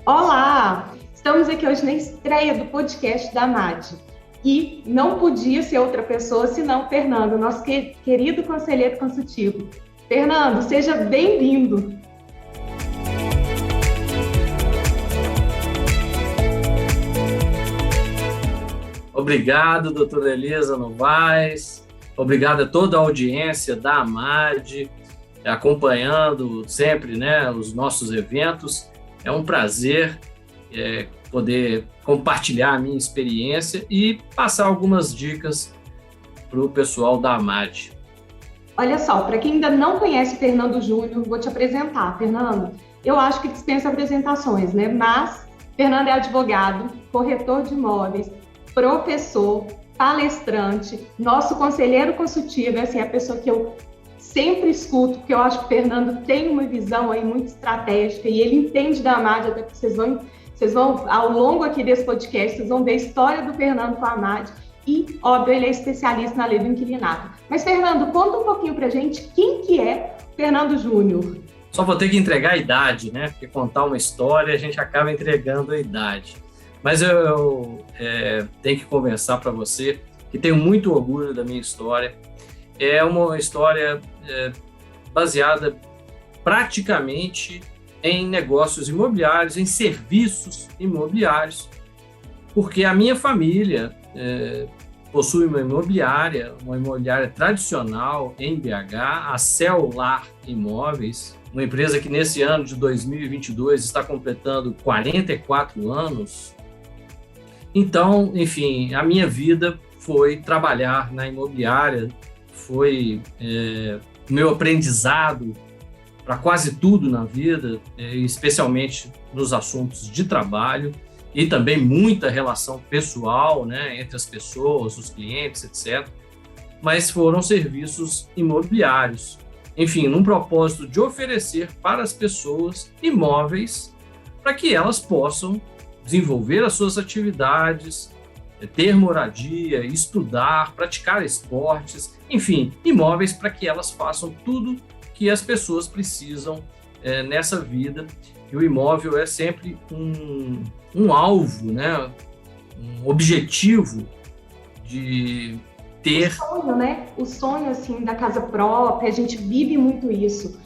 Olá! Estamos aqui hoje na estreia do podcast da AMAD. E não podia ser outra pessoa senão Fernando, nosso querido conselheiro consultivo. Fernando, seja bem-vindo! Obrigado, doutora Elisa Novaes. Obrigado a toda a audiência da AMAD, acompanhando sempre, os nossos eventos. É um prazer poder compartilhar a minha experiência e passar algumas dicas para o pessoal da AMAD. Olha só, para quem ainda não conhece o Fernando Júnior, vou te apresentar. Fernando, eu acho que dispensa apresentações, né? Mas Fernando é advogado, corretor de imóveis, professor, palestrante, nosso conselheiro consultivo, assim, é a pessoa que eu sempre escuto, porque eu acho que o Fernando tem uma visão aí muito estratégica e ele entende da AMAD, até porque vocês vão, ao longo aqui desse podcast, vocês vão ver a história do Fernando com a AMAD e, óbvio, ele é especialista na lei do inquilinato. Mas, Fernando, conta um pouquinho pra gente quem que é Fernando Júnior. Só vou ter que entregar a idade, né? Porque contar uma história, a gente acaba entregando a idade. Mas eu tenho que conversar para você que tenho muito orgulho da minha história. É uma história baseada praticamente em negócios imobiliários, em serviços imobiliários, porque a minha família possui uma imobiliária tradicional em BH, a Celular Imóveis, uma empresa que nesse ano de 2022 está completando 44 anos. Então, enfim, a minha vida foi trabalhar na imobiliária, foi meu aprendizado para quase tudo na vida, especialmente nos assuntos de trabalho e também muita relação pessoal, entre as pessoas, os clientes, etc. Mas foram serviços imobiliários, enfim, num propósito de oferecer para as pessoas imóveis para que elas possam desenvolver as suas atividades, ter moradia, estudar, praticar esportes, enfim, imóveis para que elas façam tudo que as pessoas precisam nessa vida. E o imóvel é sempre um alvo, um objetivo de ter... O sonho, né? O sonho, assim, da casa própria, a gente vive muito isso.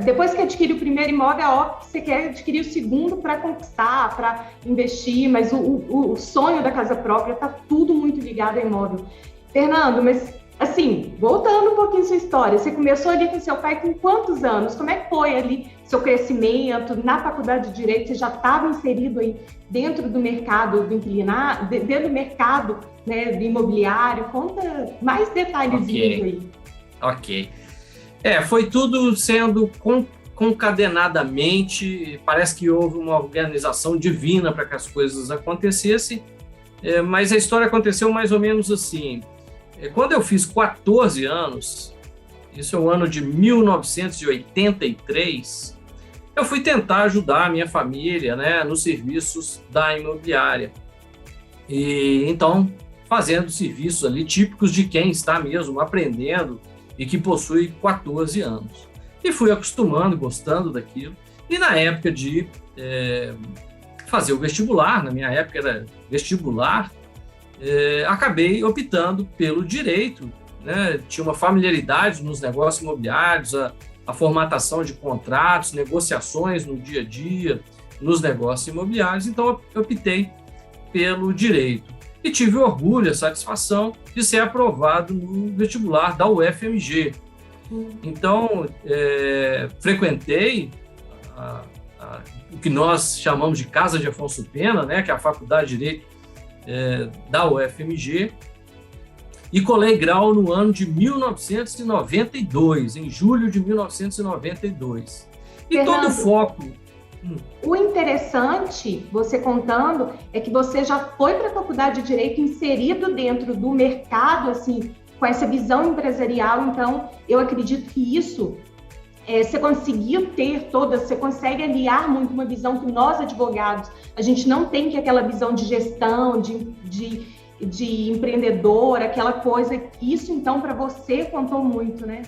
Depois que adquire o primeiro imóvel, é óbvio que você quer adquirir o segundo para conquistar, para investir, mas o sonho da casa própria está tudo muito ligado ao imóvel. Fernando, mas assim, voltando um pouquinho à sua história, você começou ali com seu pai com quantos anos? Como é que foi ali seu crescimento? Na faculdade de Direito, você já estava inserido aí dentro do mercado do inquilinato, dentro do mercado, do imobiliário? Conta mais detalhezinhos aí. Ok. Foi tudo sendo concadenadamente, parece que houve uma organização divina para que as coisas acontecessem, mas a história aconteceu mais ou menos assim. Quando eu fiz 14 anos, isso é o ano de 1983, eu fui tentar ajudar a minha família, nos serviços da imobiliária. E então, fazendo serviços ali típicos de quem está mesmo aprendendo e que possui 14 anos. E fui acostumando, gostando daquilo. E na época de fazer o vestibular, na minha época era vestibular, acabei optando pelo direito. Tinha uma familiaridade nos negócios imobiliários, a formatação de contratos, negociações no dia a dia, nos negócios imobiliários, então eu optei pelo direito. E tive o orgulho, a satisfação de ser aprovado no vestibular da UFMG. Então, frequentei o que nós chamamos de Casa de Afonso Pena, que é a Faculdade de Direito da UFMG, e colei grau no ano de 1992, em julho de 1992. E Fernando, todo o foco... O interessante, você contando, é que você já foi para a faculdade de Direito inserido dentro do mercado, assim, com essa visão empresarial. Então, eu acredito que isso, você conseguiu ter você consegue aliar muito uma visão que nós, advogados, a gente não tem, que é aquela visão de gestão, de empreendedor, aquela coisa. Isso, então, para você contou muito, né?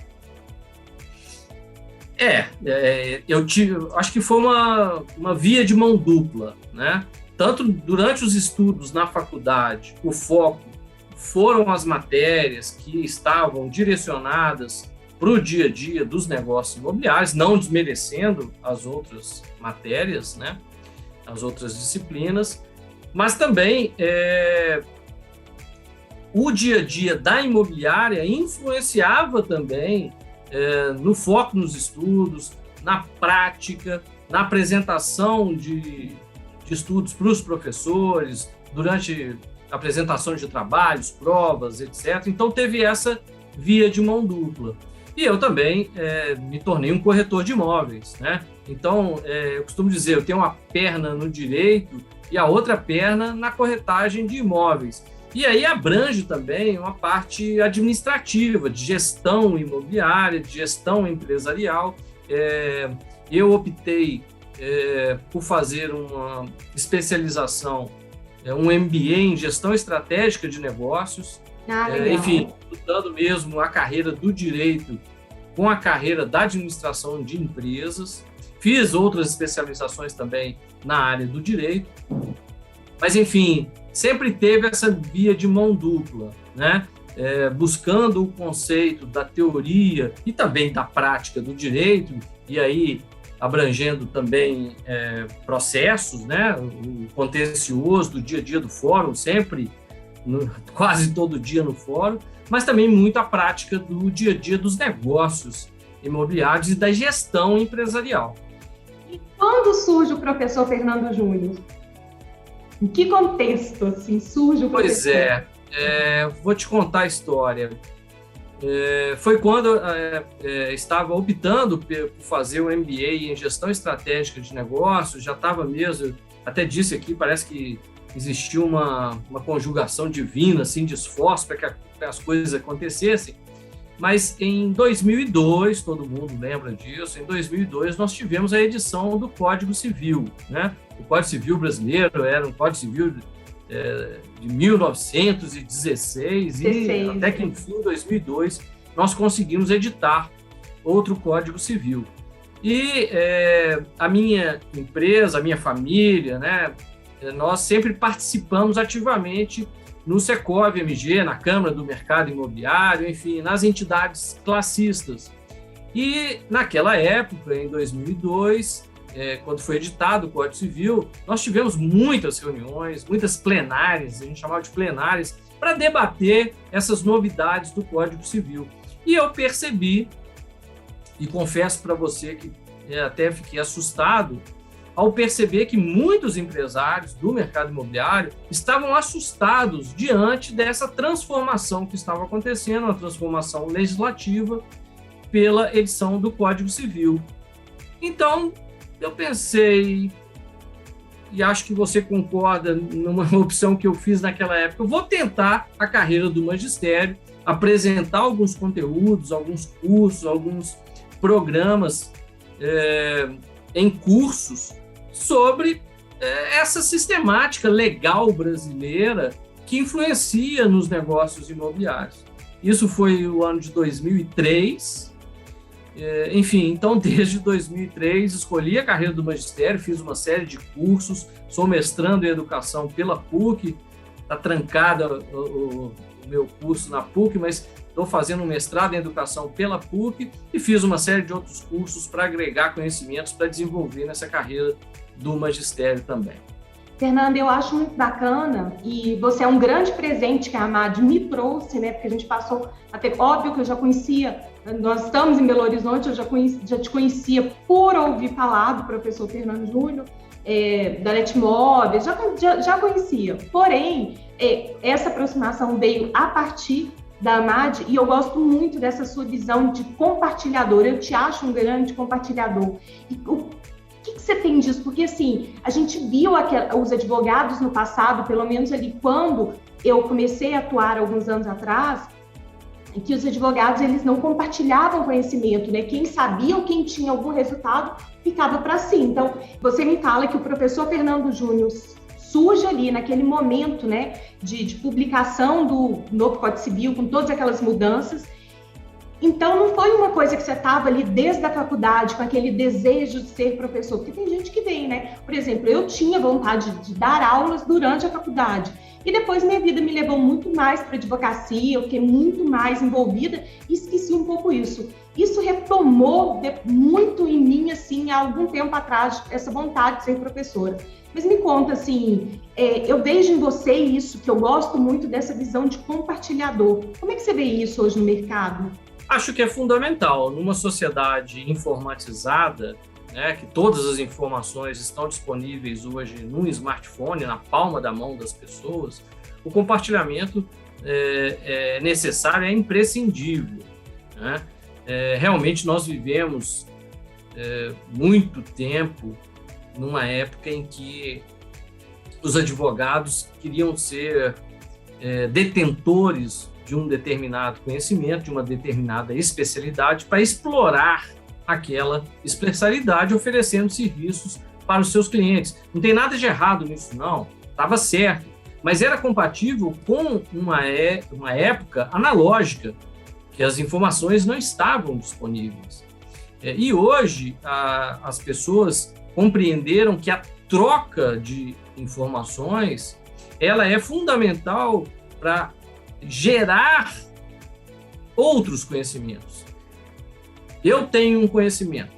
Acho que foi uma via de mão dupla, né? Tanto durante os estudos na faculdade, o foco foram as matérias que estavam direcionadas para o dia a dia dos negócios imobiliários, não desmerecendo as outras matérias, né? As outras disciplinas, mas também o dia a dia da imobiliária influenciava também no foco nos estudos, na prática, na apresentação de estudos para os professores, durante a apresentação de trabalhos, provas, etc. Então, teve essa via de mão dupla. E eu também me tornei um corretor de imóveis, né? Então, eu costumo dizer, eu tenho uma perna no direito e a outra perna na corretagem de imóveis. E aí abrange também uma parte administrativa, de gestão imobiliária, de gestão empresarial. Eu optei por fazer uma especialização, um MBA em gestão estratégica de negócios. Enfim, juntando mesmo a carreira do direito com a carreira da administração de empresas. Fiz outras especializações também na área do direito. Mas, enfim, sempre teve essa via de mão dupla, né? Buscando o conceito da teoria e também da prática do direito, e aí abrangendo também processos, né? O contencioso do dia a dia do fórum, sempre, quase todo dia no fórum, mas também muito a prática do dia a dia dos negócios imobiliários e da gestão empresarial. E quando surge o professor Fernando Júnior? Em que contexto assim, surge o professor? Pois vou te contar a história. Foi quando estava optando por fazer o MBA em gestão estratégica de negócios, já estava mesmo, até disse aqui, parece que existiu uma conjugação divina, assim, de esforço para que as coisas acontecessem. Mas em 2002, todo mundo lembra disso, em 2002 nós tivemos a edição do Código Civil, né? O Código Civil brasileiro era um Código Civil de 1916 e até que, enfim, em 2002, nós conseguimos editar outro Código Civil. E a minha empresa, a minha família, né, nós sempre participamos ativamente no Secov-MG, na Câmara do Mercado Imobiliário, enfim, nas entidades classistas. E naquela época, em 2002, quando foi editado o Código Civil, nós tivemos muitas reuniões, muitas plenárias, a gente chamava de plenárias, para debater essas novidades do Código Civil. E eu percebi, e confesso para você que até fiquei assustado, ao perceber que muitos empresários do mercado imobiliário estavam assustados diante dessa transformação que estava acontecendo, uma transformação legislativa pela edição do Código Civil. Então, eu pensei, e acho que você concorda numa opção que eu fiz naquela época, eu vou tentar a carreira do magistério, apresentar alguns conteúdos, alguns cursos, alguns programas em cursos sobre essa sistemática legal brasileira que influencia nos negócios imobiliários. Isso foi o ano de 2003. Enfim, então, desde 2003, escolhi a carreira do magistério, fiz uma série de cursos, sou mestrando em educação pela PUC, está trancada o meu curso na PUC, mas estou fazendo um mestrado em educação pela PUC e fiz uma série de outros cursos para agregar conhecimentos para desenvolver nessa carreira do magistério também. Fernanda, eu acho muito bacana e você é um grande presente que a AMAD me trouxe, né? Porque a gente passou até, óbvio que eu já conhecia, nós estamos em Belo Horizonte, eu já te conhecia por ouvir falar do professor Fernando Júnior, da Netmóveis, já conhecia. Porém, essa aproximação veio a partir da AMAD e eu gosto muito dessa sua visão de compartilhador. Eu te acho um grande compartilhador. E o que você tem disso? Porque, assim, a gente viu os advogados no passado, pelo menos ali quando eu comecei a atuar alguns anos atrás, que os advogados, eles não compartilhavam conhecimento, né? Quem sabia ou quem tinha algum resultado ficava para si. Então, você me fala que o professor Fernando Júnior surge ali naquele momento, né, de publicação do novo Código Civil, com todas aquelas mudanças, Então, não foi uma coisa que você estava ali desde a faculdade com aquele desejo de ser professor, porque tem gente que vem, né? Por exemplo, eu tinha vontade de dar aulas durante a faculdade, e depois minha vida me levou muito mais para a advocacia, eu fiquei muito mais envolvida e esqueci um pouco isso. Isso retomou muito em mim, assim, há algum tempo atrás, essa vontade de ser professora. Mas me conta, assim, eu vejo em você isso, que eu gosto muito dessa visão de compartilhador. Como é que você vê isso hoje no mercado? Acho que é fundamental, numa sociedade informatizada, né, que todas as informações estão disponíveis hoje num smartphone, na palma da mão das pessoas, o compartilhamento é necessário, é imprescindível, né? Realmente nós vivemos muito tempo numa época em que os advogados queriam ser detentores de um determinado conhecimento, de uma determinada especialidade, para explorar aquela especialidade, oferecendo serviços para os seus clientes. Não tem nada de errado nisso, não. Estava certo. Mas era compatível com uma época analógica, que as informações não estavam disponíveis. E hoje, as pessoas compreenderam que a troca de informações ela é fundamental para gerar outros conhecimentos. Eu tenho um conhecimento,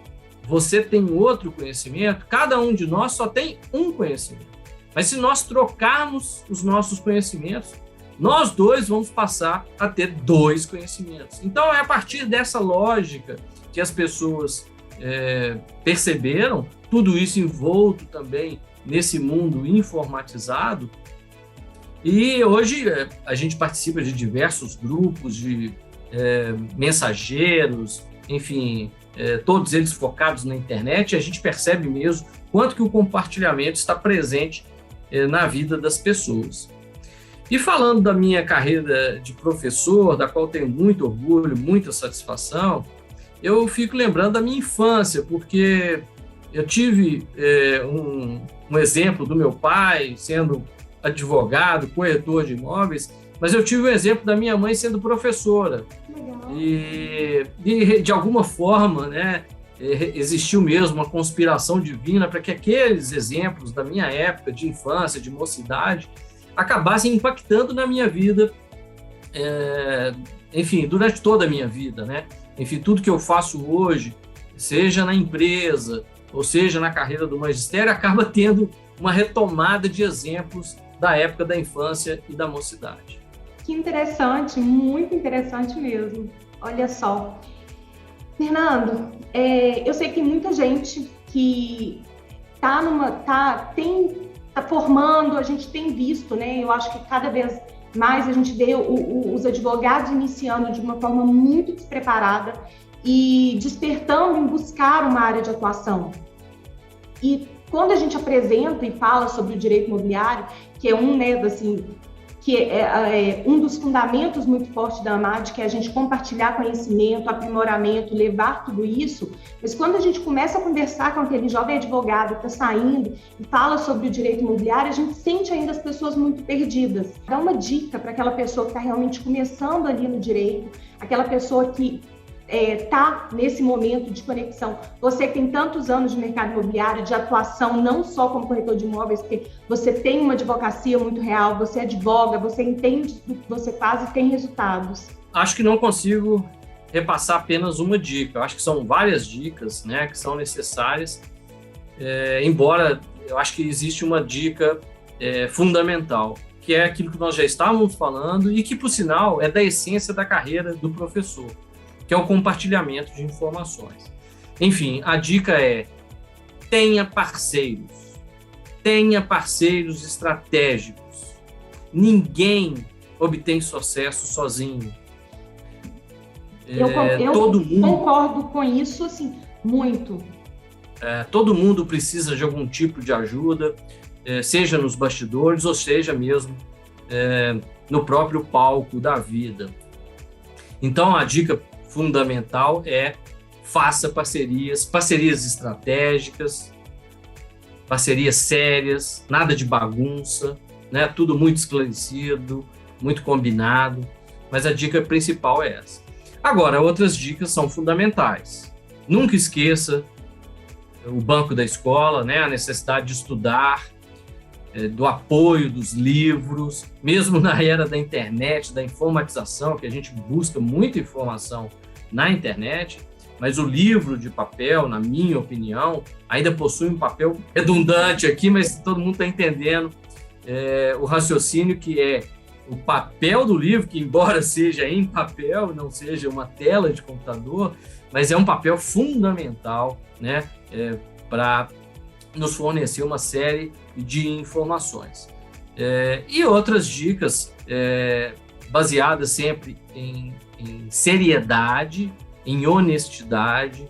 você tem outro conhecimento, cada um de nós só tem um conhecimento. Mas se nós trocarmos os nossos conhecimentos, nós dois vamos passar a ter dois conhecimentos. Então, é a partir dessa lógica que as pessoas perceberam, tudo isso envolto também nesse mundo informatizado. E hoje a gente participa de diversos grupos de mensageiros, enfim, todos eles focados na internet, e a gente percebe mesmo quanto que o compartilhamento está presente na vida das pessoas. E falando da minha carreira de professor, da qual tenho muito orgulho, muita satisfação, eu fico lembrando da minha infância, porque eu tive um exemplo do meu pai sendo advogado, corretor de imóveis, mas eu tive o exemplo da minha mãe sendo professora. Legal. E de alguma forma, né, existiu mesmo uma conspiração divina para que aqueles exemplos da minha época de infância, de mocidade, acabassem impactando na minha vida, enfim, durante toda a minha vida, né? Enfim, tudo que eu faço hoje, seja na empresa, ou seja na carreira do magistério, acaba tendo uma retomada de exemplos da época da infância e da mocidade. Que interessante, muito interessante mesmo. Olha só. Fernando, eu sei que tem muita gente que tá formando, a gente tem visto, né? Eu acho que cada vez mais a gente vê os advogados iniciando de uma forma muito despreparada e despertando em buscar uma área de atuação. E quando a gente apresenta e fala sobre o direito imobiliário, que é um dos fundamentos muito fortes da AMAD, que é a gente compartilhar conhecimento, aprimoramento, levar tudo isso, mas quando a gente começa a conversar com aquele jovem advogado que está saindo e fala sobre o direito imobiliário, a gente sente ainda as pessoas muito perdidas. Dá uma dica para aquela pessoa que está realmente começando ali no direito, aquela pessoa que está nesse momento de conexão. Você que tem tantos anos de mercado imobiliário, de atuação, não só como corretor de imóveis, porque você tem uma advocacia muito real, você advoga, você entende do que você faz e tem resultados. Acho que não consigo repassar apenas uma dica. Eu acho que são várias dicas, né, que são necessárias, embora eu acho que existe uma dica fundamental, que é aquilo que nós já estávamos falando e que, por sinal, é da essência da carreira do professor, que é o compartilhamento de informações. Enfim, a dica é: tenha parceiros estratégicos. Ninguém obtém sucesso sozinho. Eu concordo com isso, assim, muito. Todo mundo precisa de algum tipo de ajuda, seja nos bastidores ou seja mesmo no próprio palco da vida. Então, a dica fundamental é: faça parcerias estratégicas, parcerias sérias, nada de bagunça, né? Tudo muito esclarecido, muito combinado, mas a dica principal é essa. Agora, outras dicas são fundamentais. Nunca esqueça o banco da escola, né? A necessidade de estudar, do apoio dos livros, mesmo na era da internet, da informatização, que a gente busca muita informação na internet, mas o livro de papel, na minha opinião, ainda possui um papel redundante aqui, mas todo mundo está entendendo o raciocínio, que é o papel do livro, que embora seja em papel, não seja uma tela de computador, mas é um papel fundamental, né, para nos fornecer uma série de informações. E outras dicas baseadas sempre em seriedade, em honestidade,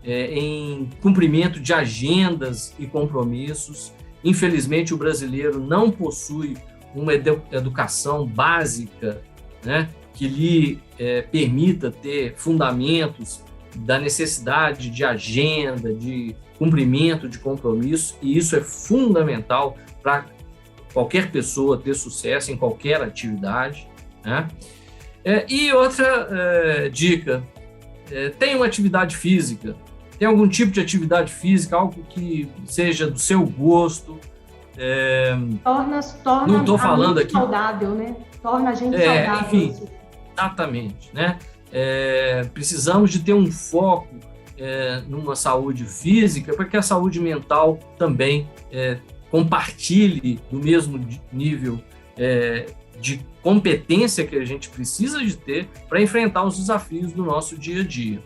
em cumprimento de agendas e compromissos. Infelizmente, o brasileiro não possui uma educação básica, né, que lhe permita ter fundamentos da necessidade de agenda, de cumprimento de compromisso, e isso é fundamental para qualquer pessoa ter sucesso em qualquer atividade, né? E outra dica, tem uma atividade física, tem algum tipo de atividade física, algo que seja do seu gosto. Torna não estou falando aqui saudável, né? Torna a gente saudável. Enfim, exatamente, né? Precisamos de ter um foco numa saúde física, para que a saúde mental também compartilhe do mesmo nível de competência que a gente precisa de ter para enfrentar os desafios do nosso dia a dia.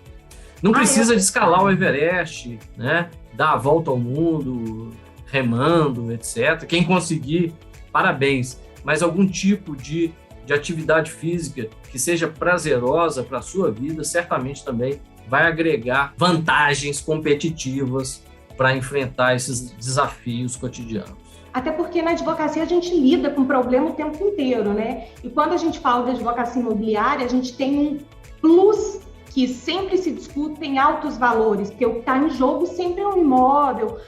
Não precisa de escalar o Everest, né? Dar a volta ao mundo, remando, etc. Quem conseguir, parabéns. Mas algum tipo de atividade física que seja prazerosa para a sua vida, certamente também vai agregar vantagens competitivas para enfrentar esses desafios cotidianos. Até porque na advocacia a gente lida com problema o tempo inteiro, né? E quando a gente fala de advocacia imobiliária, a gente tem um plus que sempre se discute em altos valores, porque o que está em jogo sempre é um imóvel.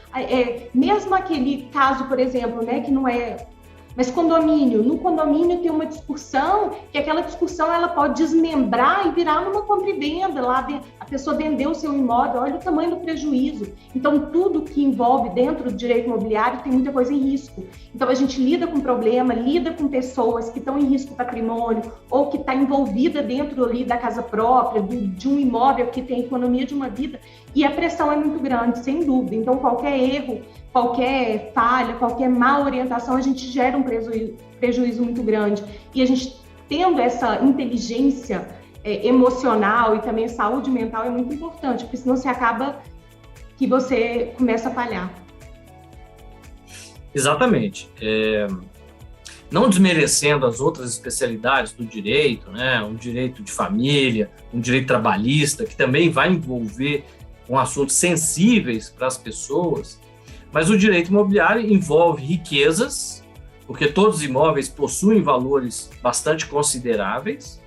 Mesmo aquele caso, por exemplo, né, que não é... Mas condomínio, no condomínio tem uma discussão, que aquela discussão ela pode desmembrar e virar numa compra e venda. Lá a pessoa vendeu o seu imóvel, olha o tamanho do prejuízo. Então, tudo que envolve dentro do direito imobiliário tem muita coisa em risco. Então, a gente lida com problema, lida com pessoas que estão em risco patrimônio ou que está envolvida dentro ali da casa própria, de um imóvel que tem a economia de uma vida, e a pressão é muito grande, sem dúvida. Então, qualquer erro, qualquer falha, qualquer má orientação, a gente gera um prejuízo muito grande. E a gente tendo essa inteligência emocional e também saúde mental é muito importante, porque senão você acaba que você começa a falhar. Exatamente. Não desmerecendo as outras especialidades do direito, né? Um direito de família, um direito trabalhista, que também vai envolver com assuntos sensíveis para as pessoas, mas o direito imobiliário envolve riquezas, porque todos os imóveis possuem valores bastante consideráveis,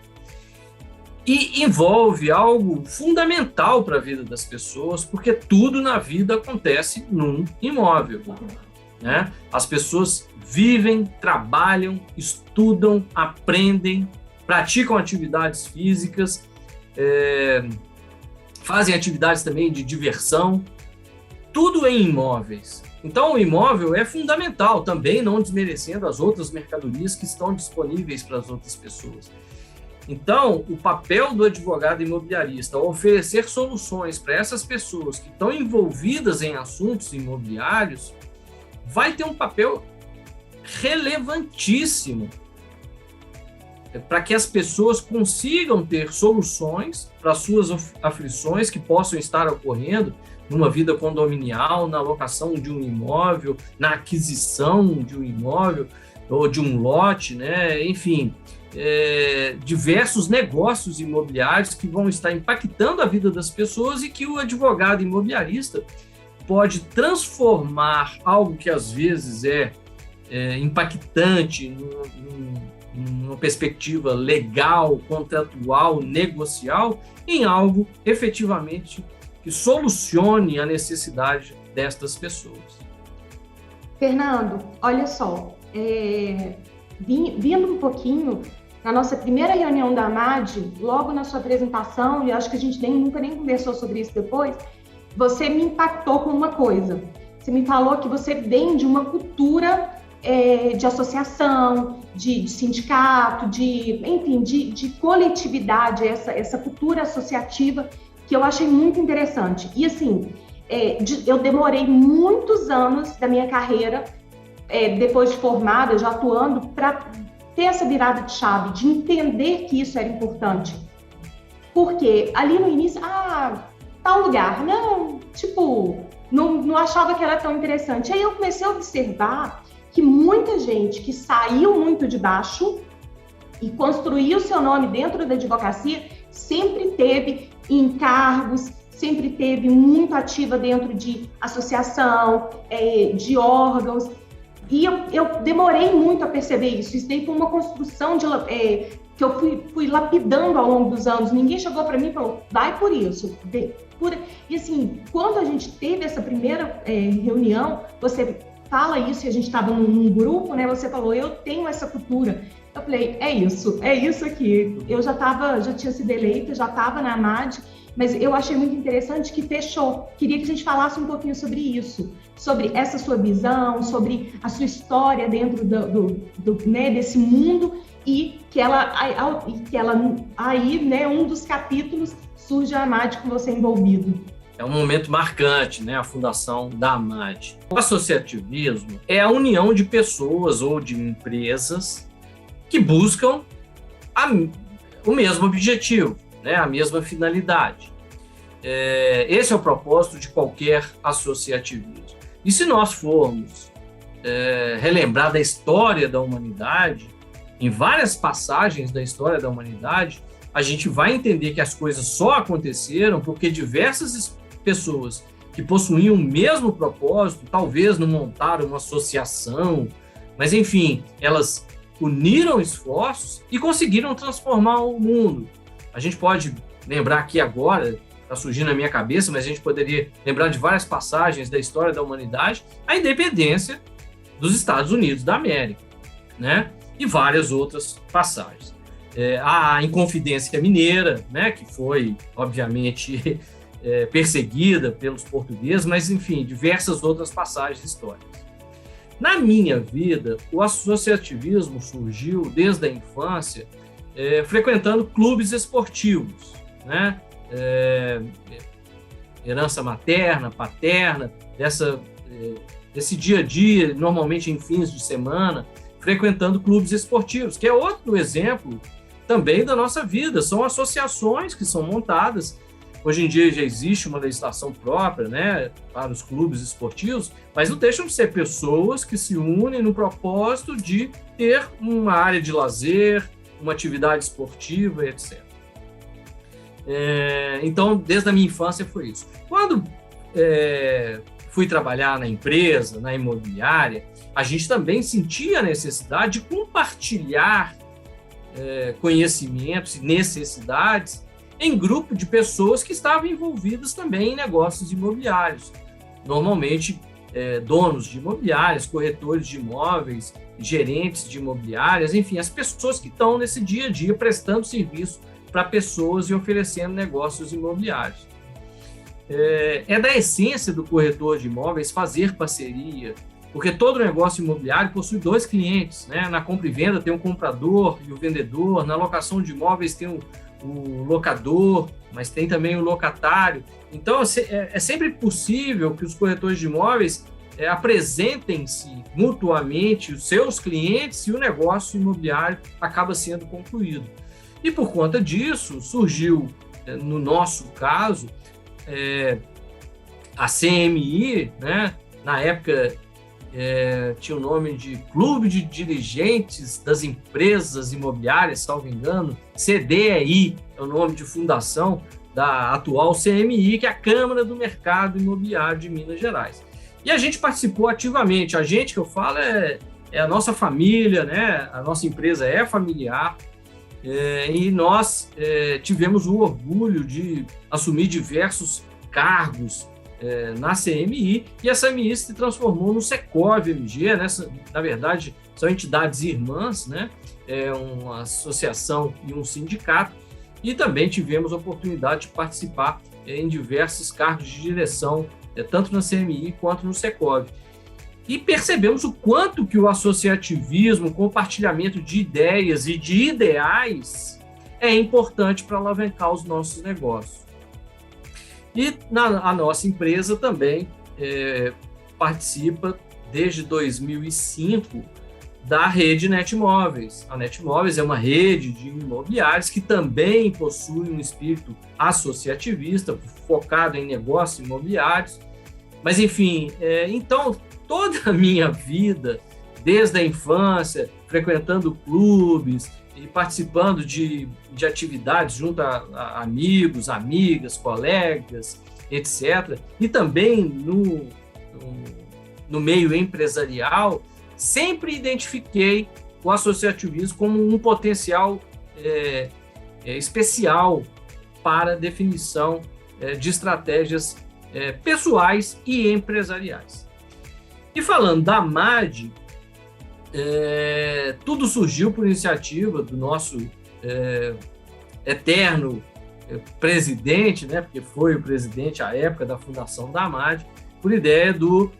e envolve algo fundamental para a vida das pessoas, porque tudo na vida acontece num imóvel, né? As pessoas vivem, trabalham, estudam, aprendem, praticam atividades físicas, fazem atividades também de diversão, tudo em imóveis. Então, o imóvel é fundamental, também não desmerecendo as outras mercadorias que estão disponíveis para as outras pessoas. Então, o papel do advogado imobiliarista ao oferecer soluções para essas pessoas que estão envolvidas em assuntos imobiliários vai ter um papel relevantíssimo para que as pessoas consigam ter soluções para suas aflições que possam estar ocorrendo numa vida condominial, na locação de um imóvel, na aquisição de um imóvel ou de um lote, né? Enfim, diversos negócios imobiliários que vão estar impactando a vida das pessoas e que o advogado imobiliarista pode transformar algo que às vezes é impactante numa perspectiva legal, contratual, negocial, em algo efetivamente que solucione a necessidade destas pessoas. Fernando, olha só, vindo um pouquinho na nossa primeira reunião da AMAD, logo na sua apresentação, e acho que a gente nunca nem conversou sobre isso depois, você me impactou com uma coisa. Você me falou que você vem de uma cultura de associação, de sindicato, enfim, de coletividade, essa cultura associativa, que eu achei muito interessante. E assim, eu demorei muitos anos da minha carreira, depois de formada, já atuando, para ter essa virada de chave, de entender que isso era importante. Porque ali no início, tal lugar, não achava que era tão interessante. Aí eu comecei a observar que muita gente que saiu muito de baixo e construiu seu nome dentro da advocacia sempre teve encargos, sempre teve muito ativa dentro de associação, de órgãos. E eu demorei muito a perceber isso. Isso daí foi uma construção que eu fui lapidando ao longo dos anos. Ninguém chegou para mim e falou, vai por isso. E assim, quando a gente teve essa primeira reunião, você fala isso, e a gente estava num grupo, né? Você falou, eu tenho essa cultura. Eu falei, é isso aqui. Eu já tinha sido eleita, já estava na AMAD, mas eu achei muito interessante que fechou. Queria que a gente falasse um pouquinho sobre isso, sobre essa sua visão, sobre a sua história dentro né, desse mundo, e que ela aí, né, um dos capítulos surge a AMAD com você envolvido. É um momento marcante, né? A fundação da AMAD. O associativismo é a união de pessoas ou de empresas que buscam o mesmo objetivo, né? A mesma finalidade. Esse é o propósito de qualquer associativismo. E se nós formos relembrar da história da humanidade, em várias passagens da história da humanidade, a gente vai entender que as coisas só aconteceram porque diversas pessoas que possuíam o mesmo propósito, talvez não montaram uma associação, mas enfim, elas uniram esforços e conseguiram transformar o mundo. A gente pode lembrar aqui agora, está surgindo na minha cabeça, mas a gente poderia lembrar de várias passagens da história da humanidade, a independência dos Estados Unidos da América, né? E várias outras passagens. A Inconfidência Mineira, né? Que foi, obviamente, perseguida pelos portugueses, mas, enfim, diversas outras passagens históricas. Na minha vida, o associativismo surgiu desde a infância, frequentando clubes esportivos, né? Herança materna, paterna, desse dia a dia, normalmente em fins de semana, frequentando clubes esportivos, que é outro exemplo também da nossa vida. São associações que são montadas. Hoje em dia já existe uma legislação própria, né, para os clubes esportivos, mas não deixam de ser pessoas que se unem no propósito de ter uma área de lazer, uma atividade esportiva, etc. Então, desde a minha infância foi isso. Quando fui trabalhar na empresa, na imobiliária, a gente também sentia a necessidade de compartilhar conhecimentos e necessidades em grupo de pessoas que estavam envolvidas também em negócios imobiliários. Normalmente, donos de imobiliárias, corretores de imóveis, gerentes de imobiliárias, enfim, as pessoas que estão nesse dia a dia prestando serviço para pessoas e oferecendo negócios imobiliários. É da essência do corretor de imóveis fazer parceria, porque todo negócio imobiliário possui dois clientes, né? Na compra e venda tem o comprador e o vendedor, na locação de imóveis tem o locador, mas tem também o locatário. Então, é sempre possível que os corretores de imóveis apresentem-se mutuamente os seus clientes e o negócio imobiliário acaba sendo concluído. E por conta disso, surgiu, no nosso caso, a CMI, né? Na época tinha o nome de Clube de Dirigentes das Empresas Imobiliárias, salvo engano, CDEI é o nome de fundação da atual CMI, que é a Câmara do Mercado Imobiliário de Minas Gerais. E a gente participou ativamente. A gente, que eu falo, é a nossa família, né? A nossa empresa é familiar, e nós tivemos o orgulho de assumir diversos cargos na CMI, e a CMI se transformou no Secov MG, né? Na verdade, são entidades irmãs, né? Uma associação e um sindicato, e também tivemos a oportunidade de participar em diversos cargos de direção, tanto na CMI quanto no Secov. E percebemos o quanto que o associativismo, o compartilhamento de ideias e de ideais é importante para alavancar os nossos negócios. E a nossa empresa também participa desde 2005 da rede Netmóveis. A Netmóveis é uma rede de imobiliários que também possui um espírito associativista, focado em negócios imobiliários. Mas, enfim, então, toda a minha vida, desde a infância, frequentando clubes e participando de atividades junto a amigos, amigas, colegas, etc., e também no meio empresarial, sempre identifiquei o associativismo como um potencial especial para a definição de estratégias pessoais e empresariais. E falando da AMAD, tudo surgiu por iniciativa do nosso eterno presidente, né, porque foi o presidente à época da fundação da AMAD, por ideia do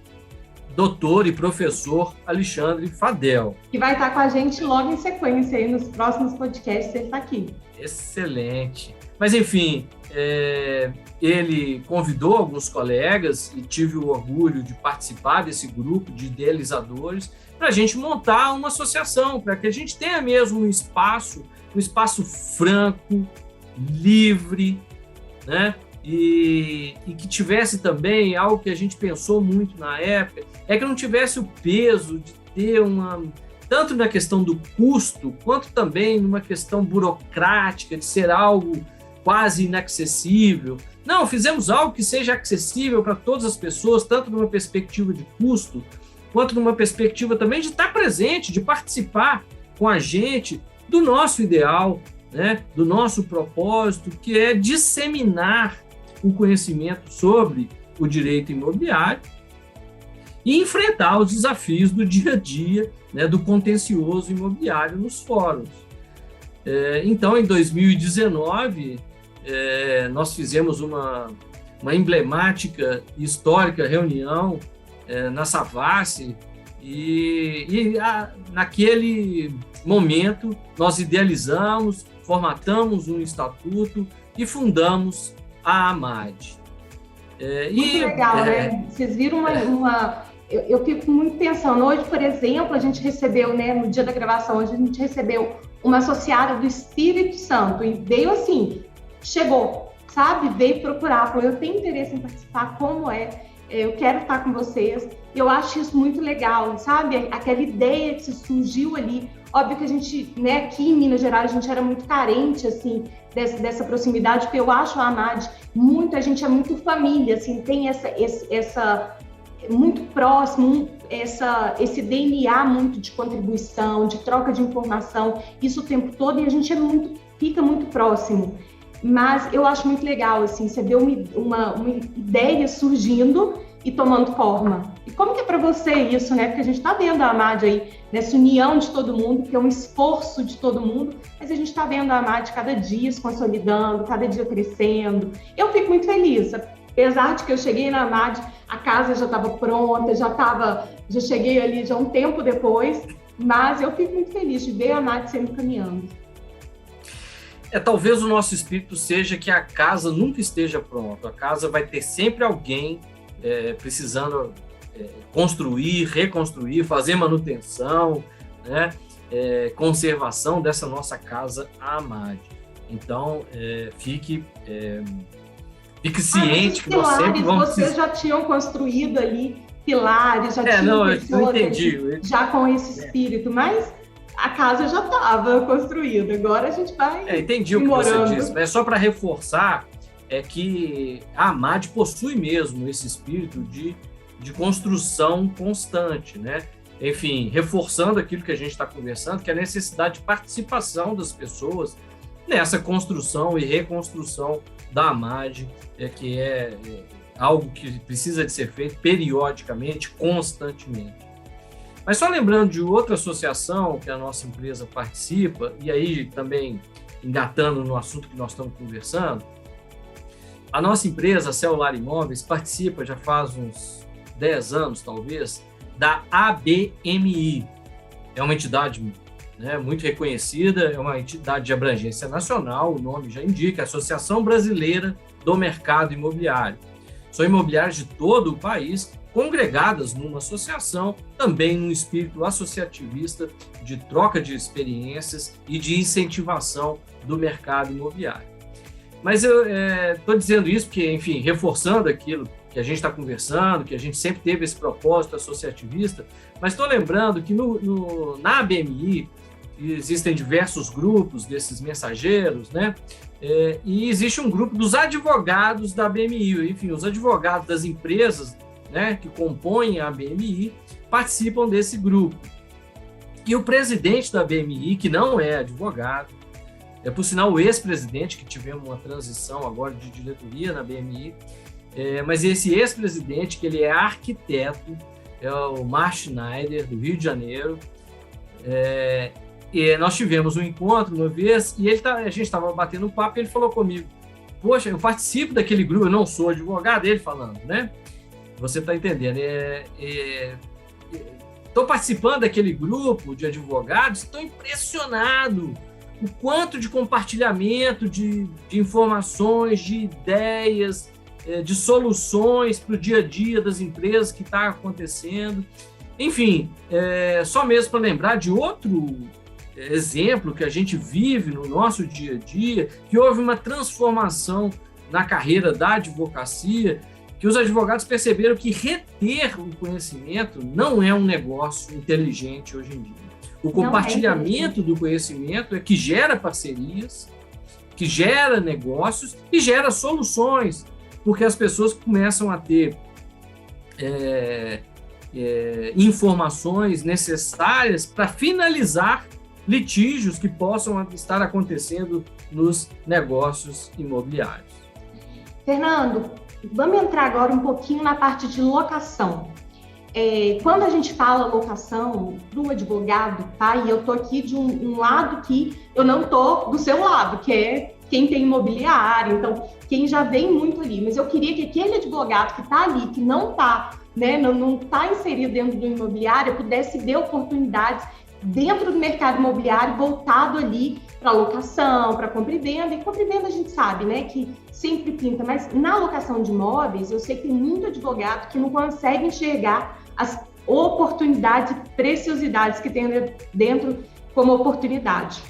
doutor e professor Alexandre Fadel. Que vai estar com a gente logo em sequência, aí nos próximos podcasts ele está aqui. Excelente. Mas, enfim, ele convidou alguns colegas e tive o orgulho de participar desse grupo de idealizadores para a gente montar uma associação, para que a gente tenha mesmo um espaço franco, livre, né? E que tivesse também algo que a gente pensou muito na época, que não tivesse o peso de ter tanto na questão do custo, quanto também numa questão burocrática, de ser algo quase inacessível. Não, fizemos algo que seja acessível para todas as pessoas, tanto numa perspectiva de custo, quanto numa perspectiva também de estar presente, de participar com a gente do nosso ideal, né, do nosso propósito, que é disseminar o conhecimento sobre o direito imobiliário e enfrentar os desafios do dia a dia, né, do contencioso imobiliário nos fóruns. Então, em 2019, nós fizemos uma emblemática e histórica reunião na Savassi e naquele momento nós idealizamos, formatamos um estatuto e fundamos a AMAD. Muito legal, né? Vocês viram eu fico muito pensando, hoje, por exemplo, a gente recebeu, né, no dia da gravação, hoje a gente recebeu uma associada do Espírito Santo e veio assim, chegou, sabe? Veio procurar, falou, eu tenho interesse em participar, como eu quero estar com vocês. Eu acho isso muito legal, sabe? Aquela ideia que surgiu ali. Óbvio que a gente, né, aqui em Minas Gerais, a gente era muito carente, assim, dessa proximidade, porque eu acho a AMAD a gente é muito família, assim, tem essa muito próximo, esse DNA muito de contribuição, de troca de informação, isso o tempo todo, e a gente fica muito próximo. Mas eu acho muito legal, assim, você vê uma ideia surgindo e tomando forma. E como que é para você isso, né? Porque a gente está vendo a AMAD aí, nessa união de todo mundo, que é um esforço de todo mundo, mas a gente está vendo a AMAD cada dia se consolidando, cada dia crescendo. Eu fico muito feliz, apesar de que eu cheguei na AMAD, a casa já estava pronta, já cheguei ali já um tempo depois, mas eu fico muito feliz de ver a AMAD sempre caminhando. Talvez o nosso espírito seja que a casa nunca esteja pronta, a casa vai ter sempre alguém precisando construir, reconstruir, fazer manutenção, né? Conservação dessa nossa casa, a AMAD. Então, fique ciente que nós sempre vamos... Vocês já tinham construído ali pilares, já tinham pessoas já com esse espírito, mas a casa já estava construída, agora a gente vai entendi o que você disse, mas só para reforçar, que a AMAD possui mesmo esse espírito de construção constante, né? Enfim, reforçando aquilo que a gente está conversando, que é a necessidade de participação das pessoas nessa construção e reconstrução da AMAD, que é algo que precisa de ser feito periodicamente, constantemente. Mas só lembrando de outra associação que a nossa empresa participa, e aí também engatando no assunto que nós estamos conversando, a nossa empresa, a Celular Imóveis, participa já faz uns 10 anos, talvez, da ABMI. É uma entidade, né, muito reconhecida, é uma entidade de abrangência nacional, o nome já indica, Associação Brasileira do Mercado Imobiliário. São imobiliárias de todo o país, congregadas numa associação, também num espírito associativista de troca de experiências e de incentivação do mercado imobiliário. Mas eu estou dizendo isso porque, enfim, reforçando aquilo que a gente está conversando, que a gente sempre teve esse propósito associativista, mas estou lembrando que na ABMI existem diversos grupos desses mensageiros, né? E existe um grupo dos advogados da ABMI, enfim, os advogados das empresas, né, que compõem a ABMI participam desse grupo. E o presidente da ABMI, que não é advogado, por sinal o ex-presidente, que tivemos uma transição agora de diretoria na ABMI, mas esse ex-presidente, que ele é arquiteto, é o Mark Schneider, do Rio de Janeiro, e nós tivemos um encontro uma vez, e a gente estava batendo um papo, e ele falou comigo, poxa, eu participo daquele grupo, eu não sou advogado, ele falando, né? Você está entendendo? Estou participando daquele grupo de advogados, estou impressionado o quanto de compartilhamento de informações, de ideias, de soluções para o dia a dia das empresas que está acontecendo. Enfim, só mesmo para lembrar de outro exemplo que a gente vive no nosso dia a dia, que houve uma transformação na carreira da advocacia, que os advogados perceberam que reter o conhecimento não é um negócio inteligente hoje em dia. O compartilhamento do conhecimento é que gera parcerias, que gera negócios e gera soluções, porque as pessoas começam a ter informações necessárias para finalizar litígios que possam estar acontecendo nos negócios imobiliários. Fernando, vamos entrar agora um pouquinho na parte de locação. Quando a gente fala locação para o advogado, tá? E eu estou aqui de um lado que eu não estou do seu lado, que é quem tem imobiliário, então quem já vem muito ali. Mas eu queria que aquele advogado que está ali, que não está, né, não está inserido dentro do imobiliário, pudesse ver oportunidades dentro do mercado imobiliário voltado ali para locação, para compra e venda. E compra e venda a gente sabe, né, que sempre pinta, mas na locação de imóveis eu sei que tem muito advogado que não consegue enxergar as oportunidades e preciosidades que tem dentro como oportunidade.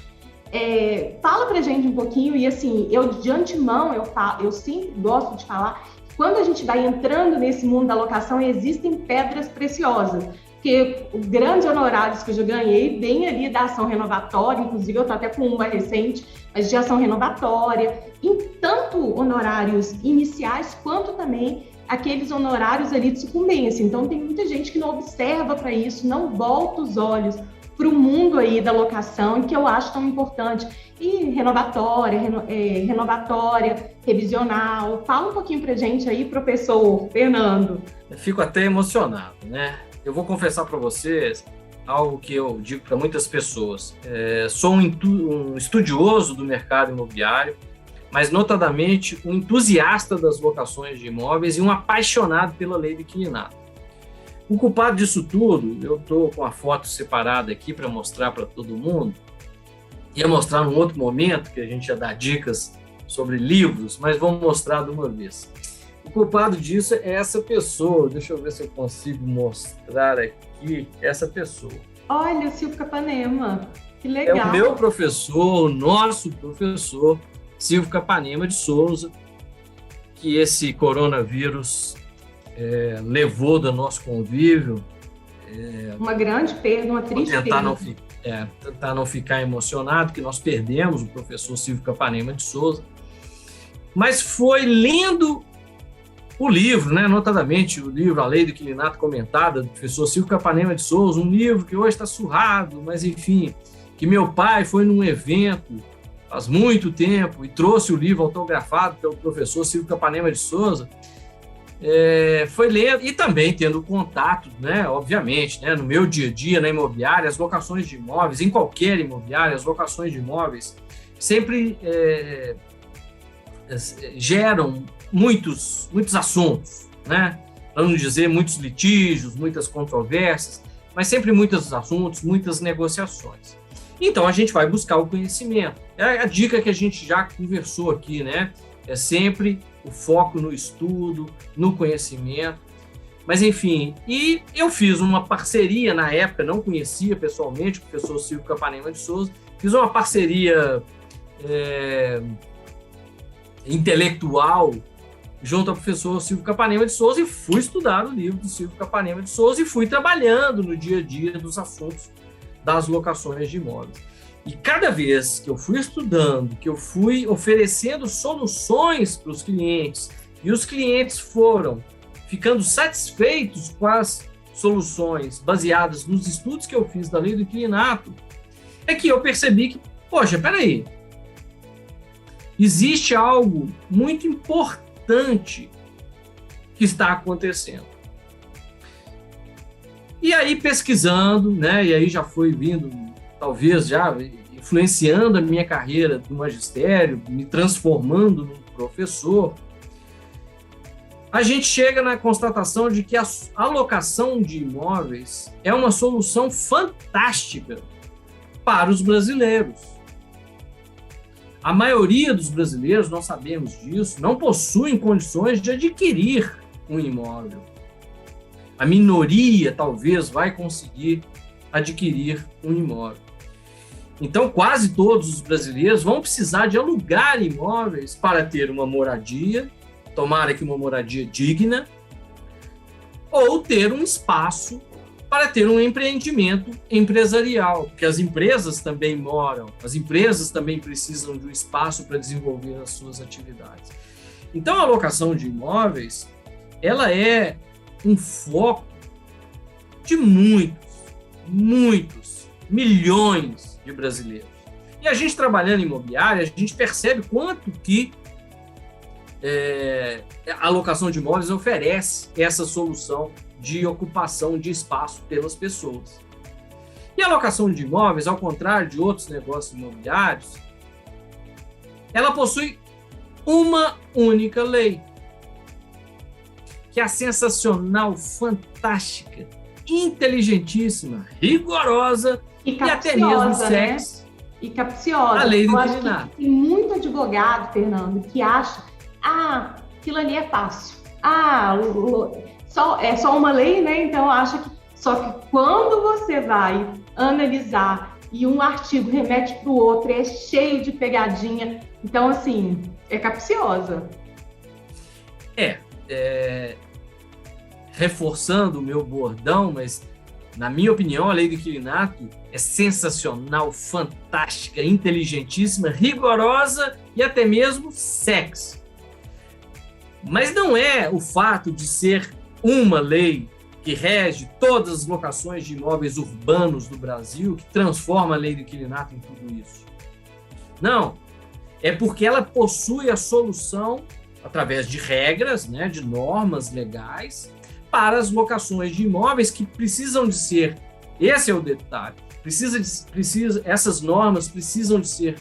Fala pra gente um pouquinho, e assim, eu de antemão, eu sempre gosto de falar, quando a gente vai entrando nesse mundo da locação, existem pedras preciosas, porque os grandes honorários que eu já ganhei vem ali da ação renovatória, inclusive eu estou até com uma recente, mas de ação renovatória, em tanto honorários iniciais, quanto também aqueles honorários ali de sucumbência. Então tem muita gente que não observa para isso, não volta os olhos para o mundo aí da locação, que eu acho tão importante. E renovatória, revisional. Fala um pouquinho para a gente aí, professor Fernando. Eu fico até emocionado, né? Eu vou confessar para vocês algo que eu digo para muitas pessoas. Sou um estudioso do mercado imobiliário, mas notadamente um entusiasta das locações de imóveis e um apaixonado pela lei do inquilinato. O culpado disso tudo, eu estou com a foto separada aqui para mostrar para todo mundo, ia mostrar num outro momento, que a gente ia dar dicas sobre livros, mas vamos mostrar de uma vez. O culpado disso é essa pessoa, deixa eu ver se eu consigo mostrar aqui essa pessoa. Olha, o Silvio Capanema, que legal. É o meu professor, o nosso professor, Silvio Capanema de Souza, que esse coronavírus levou do nosso convívio. Uma grande perda, uma triste perda. Tentar não ficar emocionado, que nós perdemos o professor Silvio Capanema de Souza. Mas foi lendo o livro, né, notadamente o livro A Lei do Inquilinato Comentada, do professor Silvio Capanema de Souza, um livro que hoje está surrado, mas enfim, que meu pai foi num evento faz muito tempo e trouxe o livro autografado pelo professor Silvio Capanema de Souza. foi lendo e também tendo contato, né, obviamente, né, no meu dia a dia na imobiliária, as locações de imóveis, em qualquer imobiliária, as locações de imóveis sempre geram muitos assuntos, né, para não dizer muitos litígios, muitas controvérsias, mas sempre muitos assuntos, muitas negociações. Então, a gente vai buscar o conhecimento. É a dica que a gente já conversou aqui, né? É sempre o foco no estudo, no conhecimento. Mas, enfim, e eu fiz uma parceria na época, não conhecia pessoalmente o professor Silvio Capanema de Souza, fiz uma parceria intelectual junto ao professor Silvio Capanema de Souza e fui estudar o livro do Silvio Capanema de Souza e fui trabalhando no dia a dia dos assuntos das locações de imóveis. E cada vez que eu fui estudando, que eu fui oferecendo soluções para os clientes, e os clientes foram ficando satisfeitos com as soluções baseadas nos estudos que eu fiz da lei do inquilinato, é que eu percebi que, poxa, peraí, existe algo muito importante que está acontecendo. E aí, pesquisando, né, e aí já foi vindo, talvez já influenciando a minha carreira do magistério, me transformando num professor, a gente chega na constatação de que a alocação de imóveis é uma solução fantástica para os brasileiros. A maioria dos brasileiros, nós sabemos disso, não possuem condições de adquirir um imóvel. A minoria, talvez, vai conseguir adquirir um imóvel. Então, quase todos os brasileiros vão precisar de alugar imóveis para ter uma moradia, tomara que uma moradia digna, ou ter um espaço para ter um empreendimento empresarial, porque as empresas também moram, as empresas também precisam de um espaço para desenvolver as suas atividades. Então, a alocação de imóveis, ela é um foco de muitos milhões de brasileiros. E a gente trabalhando em imobiliária, a gente percebe quanto que a alocação de imóveis oferece essa solução de ocupação de espaço pelas pessoas. E a alocação de imóveis, ao contrário de outros negócios imobiliários, ela possui uma única lei, que é a sensacional, fantástica, inteligentíssima, rigorosa e até mesmo sexy, né? E capciosa. A lei do inquilinato. Tem muito advogado, Fernando, que acha, aquilo ali é fácil. É só uma lei, né? Então acha que... Só que quando você vai analisar e um artigo remete para o outro, é cheio de pegadinha. Então, assim, é capciosa. Reforçando o meu bordão, mas, na minha opinião, a lei do inquilinato é sensacional, fantástica, inteligentíssima, rigorosa e até mesmo sexy. Mas não é o fato de ser uma lei que rege todas as locações de imóveis urbanos do Brasil que transforma a lei do inquilinato em tudo isso. Não, é porque ela possui a solução através de regras, né, de normas legais, para as locações de imóveis que precisam de ser, esse é o detalhe, essas normas precisam de ser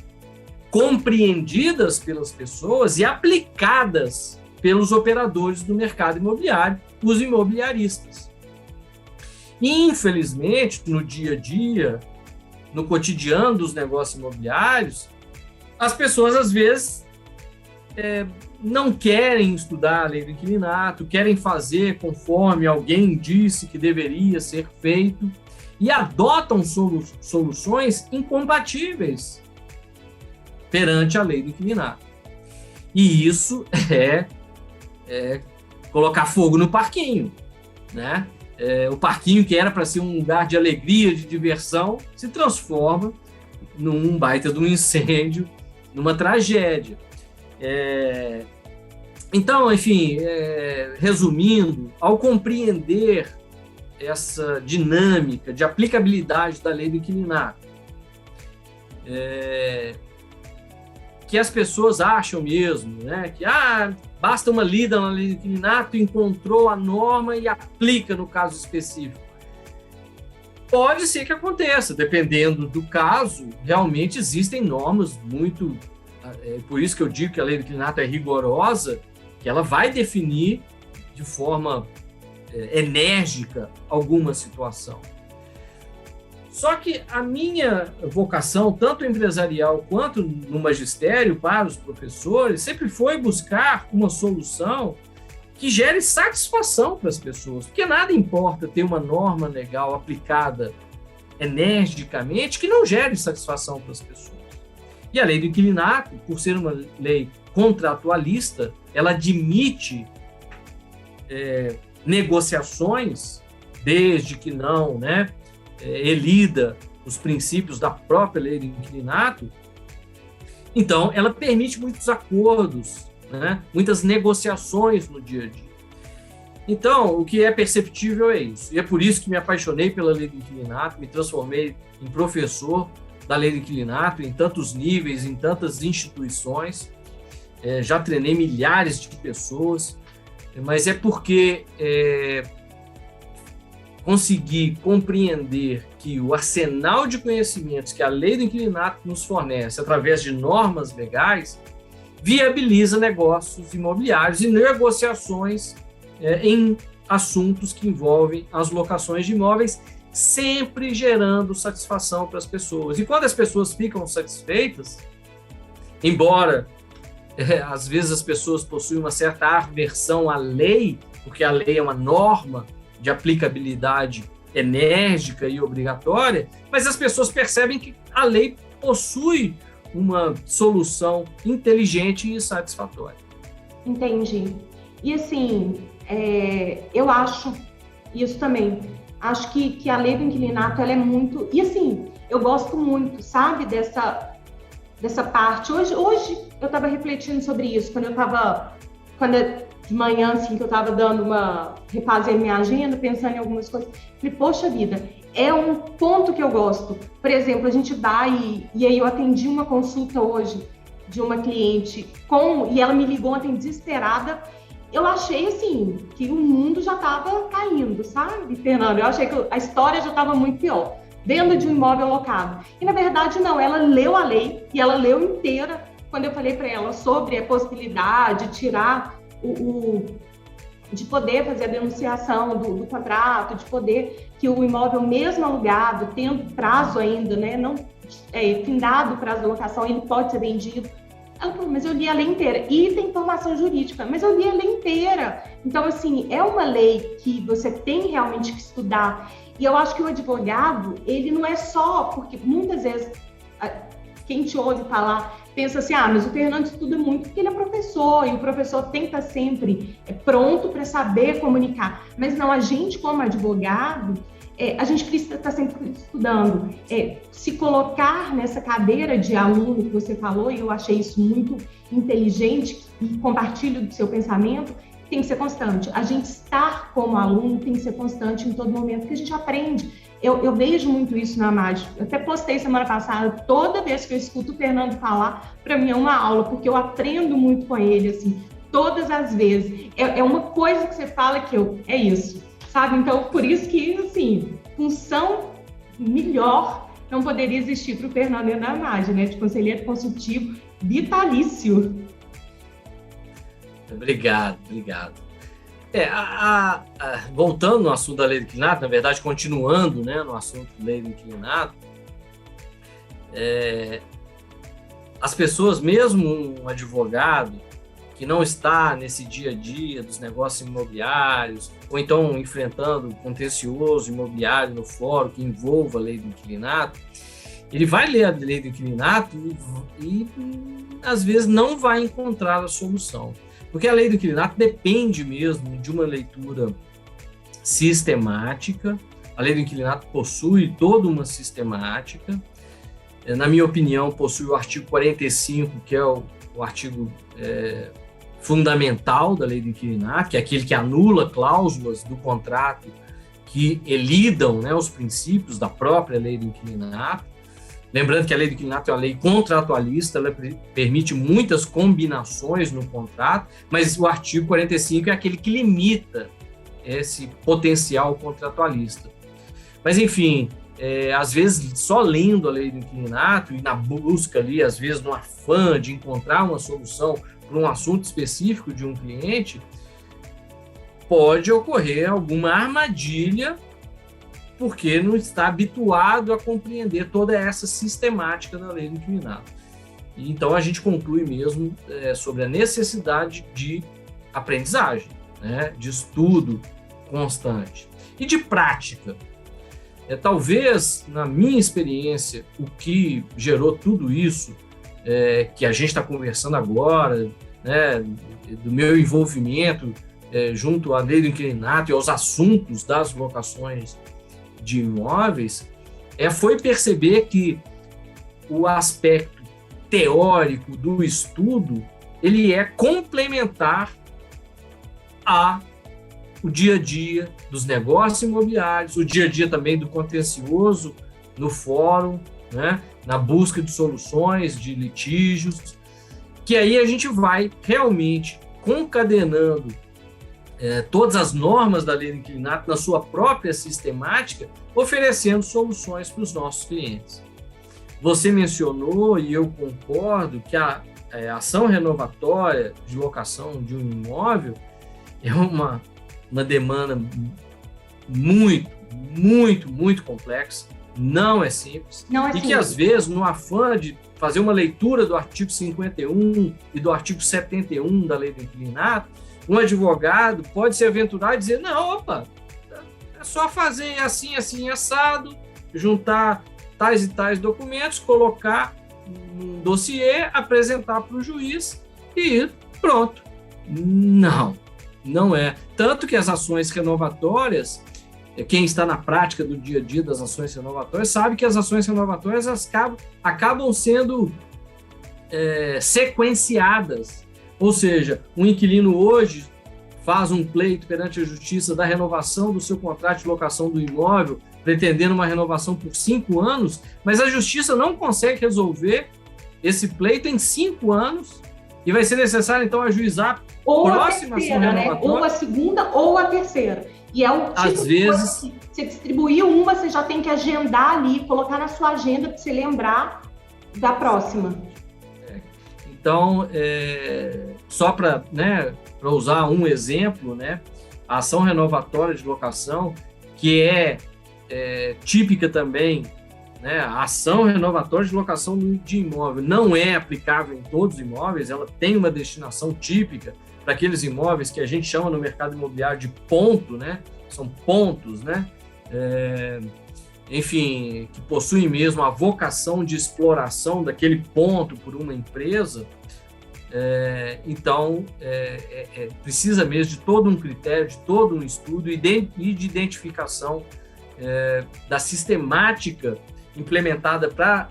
compreendidas pelas pessoas e aplicadas pelos operadores do mercado imobiliário, os imobiliaristas. Infelizmente, no dia a dia, no cotidiano dos negócios imobiliários, as pessoas, às vezes, não querem estudar a lei do inquilinato, querem fazer conforme alguém disse que deveria ser feito e adotam soluções incompatíveis perante a lei do inquilinato. E isso é colocar fogo no parquinho, né? O parquinho que era para ser um lugar de alegria, de diversão, se transforma num baita de um incêndio, numa tragédia. Então, enfim, resumindo, ao compreender essa dinâmica de aplicabilidade da lei do inquilinato, que as pessoas acham mesmo, né? Que basta uma lida na lei do inquilinato, encontrou a norma e aplica no caso específico. Pode ser que aconteça, dependendo do caso. Realmente existem normas muito... por isso que eu digo que a lei do inquilinato é rigorosa, que ela vai definir de forma enérgica alguma situação. Só que a minha vocação, tanto empresarial quanto no magistério, para os professores, sempre foi buscar uma solução que gere satisfação para as pessoas, porque nada importa ter uma norma legal aplicada energicamente que não gere satisfação para as pessoas. E a lei do inquilinato, por ser uma lei contratualista, ela admite negociações, desde que não elida os princípios da própria lei do inquilinato. Então, ela permite muitos acordos, muitas negociações no dia a dia. Então, o que é perceptível é isso. E é por isso que me apaixonei pela lei do inquilinato, me transformei em professor da lei do inquilinato, em tantos níveis, em tantas instituições. Já treinei milhares de pessoas, mas é porque consegui compreender que o arsenal de conhecimentos que a lei do inquilinato nos fornece através de normas legais viabiliza negócios imobiliários e negociações em assuntos que envolvem as locações de imóveis, sempre gerando satisfação para as pessoas. E quando as pessoas ficam satisfeitas, embora às vezes as pessoas possuem uma certa aversão à lei, porque a lei é uma norma de aplicabilidade enérgica e obrigatória, mas as pessoas percebem que a lei possui uma solução inteligente e satisfatória. Entendi. E assim, eu acho isso também. Acho que a lei do inquilinato, ela é muito... E assim, eu gosto muito, sabe, dessa parte. Hoje eu estava refletindo sobre isso, de manhã, assim, que eu estava refazendo minha agenda, pensando em algumas coisas. Falei, poxa vida, é um ponto que eu gosto. Por exemplo, a gente vai, e aí eu atendi uma consulta hoje de uma cliente, e ela me ligou ontem desesperada. Eu achei, assim, que o mundo já estava caindo, sabe, Fernando? Eu achei que a história já estava muito pior, venda de um imóvel locado. E, na verdade, não, ela leu a lei, e ela leu inteira, quando eu falei para ela sobre a possibilidade de tirar de poder fazer a denunciação do contrato, de poder que o imóvel mesmo alugado, tendo prazo ainda, não findado o prazo da locação, ele pode ser vendido. Ela falou, mas eu li a lei inteira. E tem informação jurídica, mas eu li a lei inteira. Então, assim, é uma lei que você tem realmente que estudar. E eu acho que o advogado, ele não é só, porque muitas vezes quem te ouve falar pensa assim, mas o Fernando estuda muito porque ele é professor, e o professor tem que estar sempre pronto para saber comunicar. Mas não, a gente como advogado, a gente precisa estar sempre estudando. Se colocar nessa cadeira de aluno que você falou, e eu achei isso muito inteligente, e compartilho do seu pensamento, tem que ser constante. A gente estar como aluno tem que ser constante em todo momento, que a gente aprende. Eu vejo muito isso na AMAD. Eu até postei semana passada, toda vez que eu escuto o Fernando falar, para mim é uma aula, porque eu aprendo muito com ele, assim, todas as vezes. É uma coisa que você fala que é isso, sabe? Então, por isso que, assim, função melhor não poderia existir para o Fernando dentro da AMAD, de conselheiro consultivo vitalício. Obrigado. Voltando no assunto da lei do inquilinato, na verdade, continuando no assunto da lei do inquilinato, as pessoas, mesmo um advogado que não está nesse dia a dia dos negócios imobiliários, ou então enfrentando contencioso imobiliário no fórum que envolva a lei do inquilinato, ele vai ler a lei do inquilinato e às vezes não vai encontrar a solução. Porque a lei do inquilinato depende mesmo de uma leitura sistemática. A lei do inquilinato possui toda uma sistemática. Na minha opinião, possui o artigo 45, que é o artigo fundamental da lei do inquilinato, que é aquele que anula cláusulas do contrato que elidam os princípios da própria lei do inquilinato. Lembrando que a lei do inquilinato é uma lei contratualista, ela permite muitas combinações no contrato, mas o artigo 45 é aquele que limita esse potencial contratualista. Mas, enfim, às vezes, só lendo a lei do inquilinato e na busca ali, às vezes, no afã de encontrar uma solução para um assunto específico de um cliente, pode ocorrer alguma armadilha porque não está habituado a compreender toda essa sistemática da lei do inquilinato. E, então, a gente conclui mesmo sobre a necessidade de aprendizagem, né, de estudo constante e de prática. Talvez, na minha experiência, o que gerou tudo isso que a gente está conversando agora, né, do meu envolvimento junto à lei do inquilinato e aos assuntos das locações de imóveis, foi perceber que o aspecto teórico do estudo ele é complementar o dia a dia dos negócios imobiliários, o dia a dia também do contencioso no fórum, né, na busca de soluções, de litígios, que aí a gente vai realmente concadenando todas as normas da lei do inquilinato na sua própria sistemática, oferecendo soluções para os nossos clientes. Você mencionou, e eu concordo, que a ação renovatória de locação de um imóvel é uma demanda muito, muito, muito complexa, não é simples, e que às vezes, no afã de fazer uma leitura do artigo 51 e do artigo 71 da lei do inquilinato, um advogado pode se aventurar e dizer, não, opa, é só fazer assim, assim, assado, juntar tais e tais documentos, colocar um dossiê, apresentar para o juiz e pronto. Não é. Tanto que as ações renovatórias, quem está na prática do dia a dia das ações renovatórias sabe que as ações renovatórias acabam sendo sequenciadas. Ou seja, um inquilino hoje faz um pleito perante a justiça da renovação do seu contrato de locação do imóvel, pretendendo uma renovação por 5 anos, mas a justiça não consegue resolver esse pleito em 5 anos e vai ser necessário, então, ajuizar ou próxima ação renovatória. Né? Ou a segunda ou a terceira. E é o tipo às vezes, que você distribuir uma, você já tem que agendar ali, colocar na sua agenda para você lembrar da próxima. Então, só para usar um exemplo, né, a ação renovatória de locação, que é típica também, né, a ação renovatória de locação de imóvel não é aplicável em todos os imóveis, ela tem uma destinação típica para aqueles imóveis que a gente chama no mercado imobiliário de ponto, né, são pontos, né, enfim, que possuem mesmo a vocação de exploração daquele ponto por uma empresa. Então, precisa mesmo de todo um critério, de todo um estudo e de identificação da sistemática implementada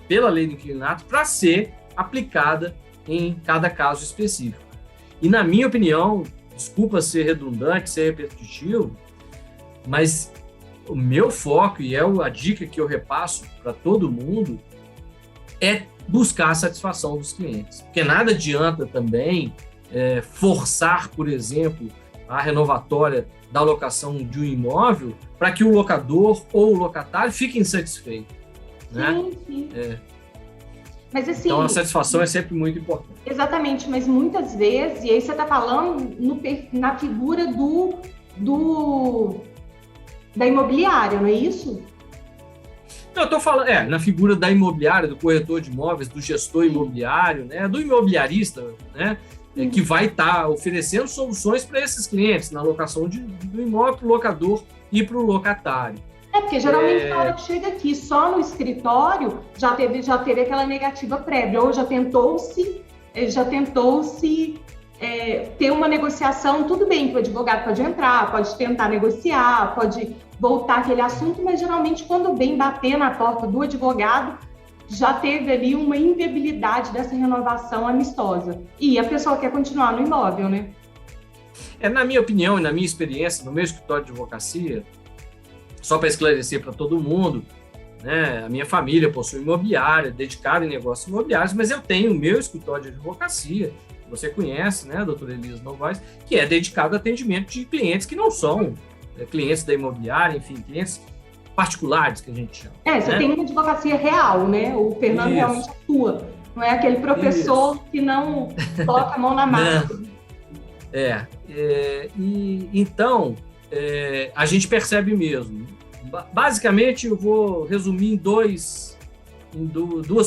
pela lei do inquilinato para ser aplicada em cada caso específico. E, na minha opinião, desculpa ser redundante, ser repetitivo, mas o meu foco, e a dica que eu repasso para todo mundo, é buscar a satisfação dos clientes. Porque nada adianta também forçar, por exemplo, a renovatória da locação de um imóvel para que o locador ou o locatário fique insatisfeito. Né? Sim. Mas, assim, então, a satisfação é sempre muito importante. Exatamente, mas muitas vezes, e aí você está falando na figura da imobiliária, não é isso? Não, eu estou falando, na figura da imobiliária, do corretor de imóveis, do gestor imobiliário, né, do imobiliarista, né, que vai estar oferecendo soluções para esses clientes na locação do imóvel para o locador e para o locatário. Porque geralmente na hora que chega aqui, só no escritório, já teve aquela negativa prévia, ou já tentou-se ter uma negociação, tudo bem que o advogado pode entrar, pode tentar negociar, pode voltar aquele assunto, mas geralmente quando vem bater na porta do advogado, já teve ali uma inviabilidade dessa renovação amistosa. E a pessoa quer continuar no imóvel, né? Na minha opinião e na minha experiência, no meu escritório de advocacia, só para esclarecer para todo mundo, né? A minha família possui imobiliária, dedicada em negócios imobiliários, mas eu tenho o meu escritório de advocacia, que você conhece, né, doutora Elisa Novaes, que é dedicado ao atendimento de clientes que não são clientes da imobiliária, enfim, clientes particulares, que a gente chama. Você tem uma advocacia real, né? O Fernando realmente atua. Não é aquele professor que não coloca a mão na massa. Então, a gente percebe mesmo. Basicamente, eu vou resumir em duas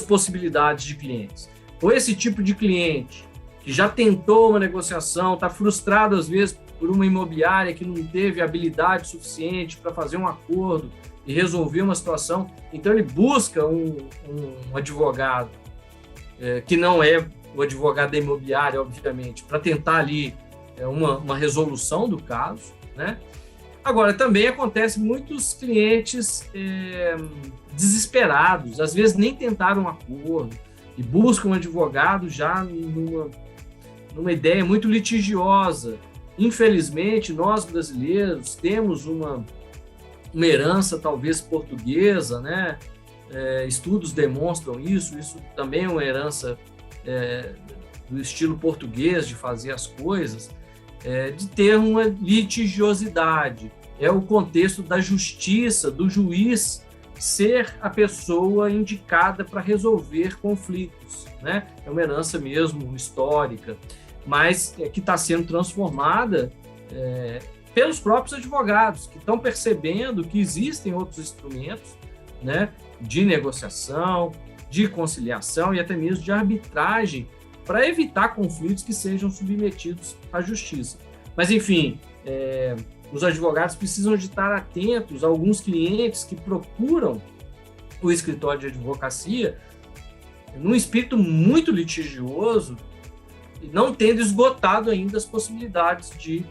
possibilidades de clientes. Ou esse tipo de cliente que já tentou uma negociação, está frustrado às vezes por uma imobiliária que não teve habilidade suficiente para fazer um acordo e resolver uma situação, então ele busca um advogado que não é o advogado da imobiliária, obviamente, para tentar ali uma resolução do caso, né? Agora, também acontece muitos clientes desesperados, às vezes nem tentaram um acordo e buscam um advogado já numa ideia muito litigiosa. Infelizmente, nós brasileiros temos uma herança talvez portuguesa, né? Estudos demonstram isso também é uma herança do estilo português de fazer as coisas, de ter uma litigiosidade. É o contexto da justiça, do juiz ser a pessoa indicada para resolver conflitos, né? É uma herança mesmo histórica, mas que está sendo transformada pelos próprios advogados, que estão percebendo que existem outros instrumentos, né, de negociação, de conciliação e até mesmo de arbitragem para evitar conflitos que sejam submetidos à justiça. Mas, enfim, os advogados precisam de estar atentos a alguns clientes que procuram o escritório de advocacia num espírito muito litigioso e não tendo esgotado ainda as possibilidades de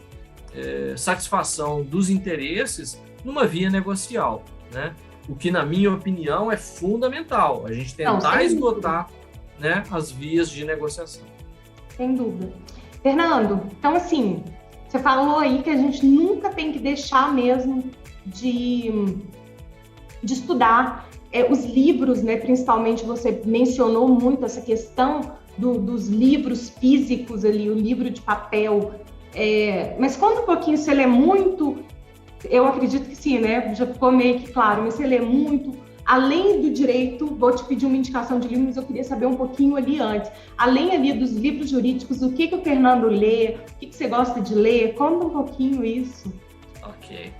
satisfação dos interesses numa via negocial, né? O que, na minha opinião, é fundamental, a gente tentar esgotar, né, as vias de negociação. Sem dúvida. Fernando, então, assim, você falou aí que a gente nunca tem que deixar mesmo de estudar os livros, né? Principalmente você mencionou muito essa questão dos livros físicos ali, o livro de papel. Mas conta um pouquinho, você lê muito, eu acredito que sim, né? Já ficou meio que claro, mas você lê muito, além do direito, vou te pedir uma indicação de livro, mas eu queria saber um pouquinho ali antes. Além ali dos livros jurídicos, o que o Fernando lê, o que você gosta de ler? Conta um pouquinho isso. Ok,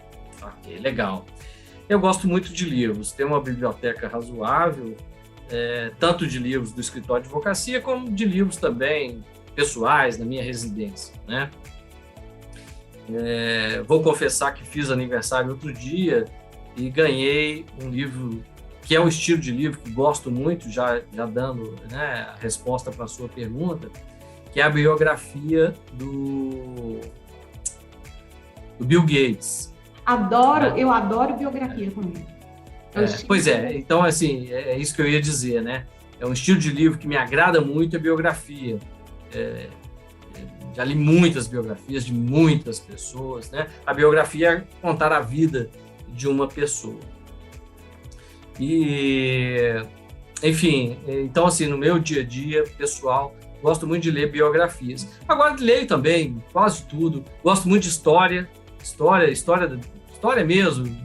legal. Eu gosto muito de livros, tenho uma biblioteca razoável, tanto de livros do escritório de advocacia, como de livros também pessoais, na minha residência, né? Vou confessar que fiz aniversário outro dia e ganhei um livro que é um estilo de livro que gosto muito, já dando, né, a resposta para a sua pergunta, que é a biografia do Bill Gates. Eu adoro biografia também. Pois é, então assim, é isso que eu ia dizer, né? É um estilo de livro que me agrada muito, a biografia. Já li muitas biografias de muitas pessoas, né? A biografia é contar a vida de uma pessoa. E, enfim, então assim, no meu dia a dia pessoal, gosto muito de ler biografias. Agora leio também quase tudo. Gosto muito de história mesmo,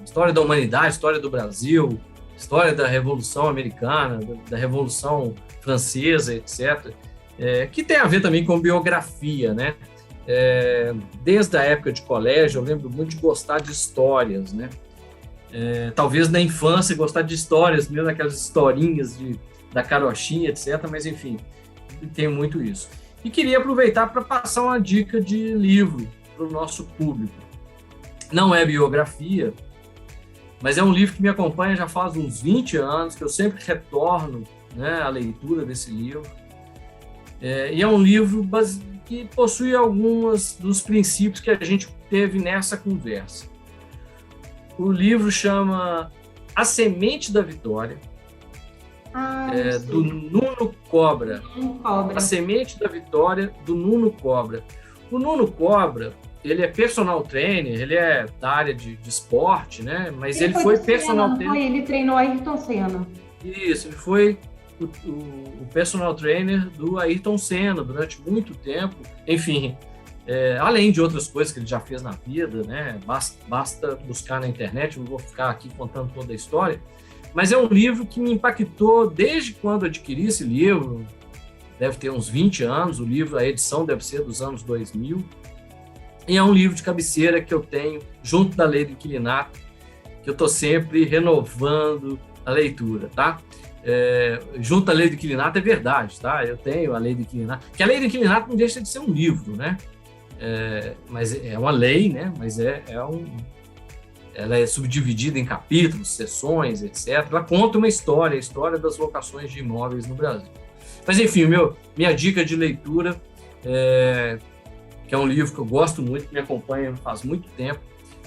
história da humanidade, história do Brasil, história da Revolução Americana, da Revolução Francesa, etc., que tem a ver também com biografia, né? Desde a época de colégio, eu lembro muito de gostar de histórias, né? Talvez na infância gostar de histórias, mesmo aquelas historinhas da carochinha, etc., mas enfim, tenho muito isso. E queria aproveitar para passar uma dica de livro para o nosso público. Não é biografia, mas é um livro que me acompanha já faz uns 20 anos, que eu sempre retorno, né, à leitura desse livro. E é um livro que possui alguns dos princípios que a gente teve nessa conversa. O livro chama A Semente da Vitória, do Nuno Cobra. A Semente da Vitória, do Nuno Cobra. O Nuno Cobra ele é personal trainer, ele é da área de esporte, né? Mas ele foi personal trainer. Ele treinou Ayrton Senna. Isso, ele foi o personal trainer do Ayrton Senna durante muito tempo. Enfim, além de outras coisas que ele já fez na vida, né? Basta buscar na internet, não vou ficar aqui contando toda a história. Mas é um livro que me impactou desde quando adquiri esse livro. Deve ter uns 20 anos, o livro, a edição deve ser dos anos 2000. E é um livro de cabeceira que eu tenho junto da Lei do Inquilinato, que eu estou sempre renovando a leitura, tá? Junto à Lei do Inquilinato é verdade, tá? Eu tenho a Lei do Inquilinato, que a Lei do Inquilinato não deixa de ser um livro, né? Mas é uma lei, né? Mas ela é subdividida em capítulos, seções, etc. Ela conta uma história, a história das locações de imóveis no Brasil. Mas, enfim, minha dica de leitura, que é um livro que eu gosto muito, que me acompanha faz muito tempo,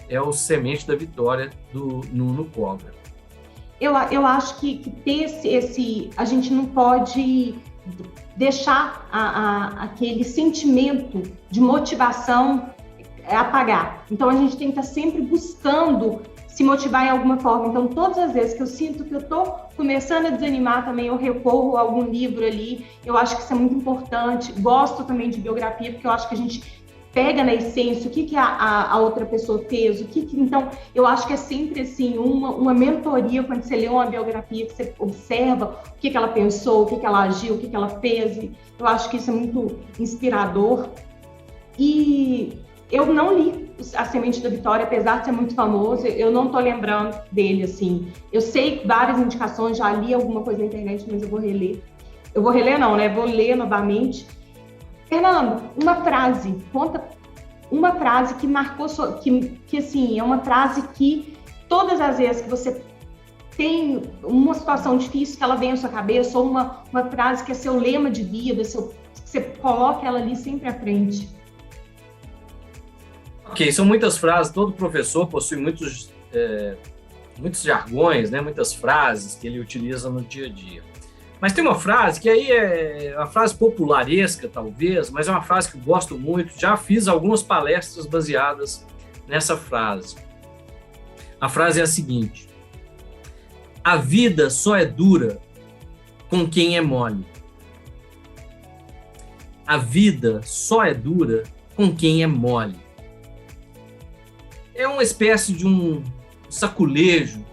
é o Semente da Vitória, do Nuno Cobra. Eu acho que ter a gente não pode deixar aquele sentimento de motivação apagar. Então, a gente tem que estar sempre buscando se motivar em alguma forma. Então, todas as vezes que eu sinto que eu estou começando a desanimar também, eu recorro a algum livro ali. Eu acho que isso é muito importante. Gosto também de biografia, porque eu acho que a gente pega na essência o que a outra pessoa fez, Então, eu acho que é sempre assim, uma mentoria quando você lê uma biografia, que você observa o que ela pensou, o que ela agiu, o que ela fez. Eu acho que isso é muito inspirador. E eu não li A Semente da Vitória, apesar de ser muito famoso, eu não estou lembrando dele, assim. Eu sei várias indicações, já li alguma coisa na internet, mas eu vou reler. Eu vou reler não, né? Vou ler novamente. Fernando, conta uma frase que marcou, que assim, é uma frase que todas as vezes que você tem uma situação difícil que ela vem à sua cabeça, ou uma frase que é seu lema de vida, que você coloca ela ali sempre à frente. Ok, são muitas frases, todo professor possui muitos jargões, né? Muitas frases que ele utiliza no dia a dia. Mas tem uma frase que aí é uma frase popularesca, talvez, mas é uma frase que eu gosto muito, já fiz algumas palestras baseadas nessa frase. A frase é a seguinte: a vida só é dura com quem é mole. A vida só é dura com quem é mole. É uma espécie de um saculejo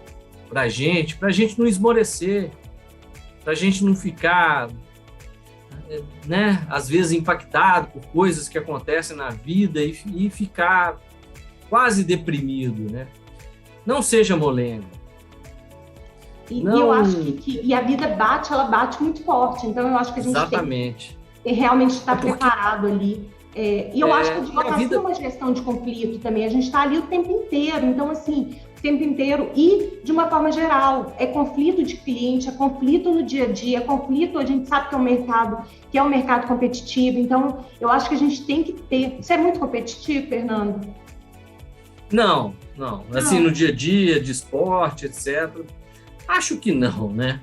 para a gente não esmorecer, para a gente não ficar, né, às vezes impactado por coisas que acontecem na vida e ficar quase deprimido, né? Não seja molenga. E eu acho que a vida ela bate muito forte, então eu acho que a gente Exatamente. tem que realmente estar preparado ali. E eu acho que a advocacia é uma gestão de conflito também, a gente está ali o tempo inteiro, então assim, o tempo inteiro e de uma forma geral, é conflito de cliente, é conflito no dia a dia, é conflito, a gente sabe que é um mercado competitivo, então eu acho que a gente tem que ter. Você é muito competitivo, Fernando? Não, assim, no dia a dia, de esporte, etc., acho que não, né?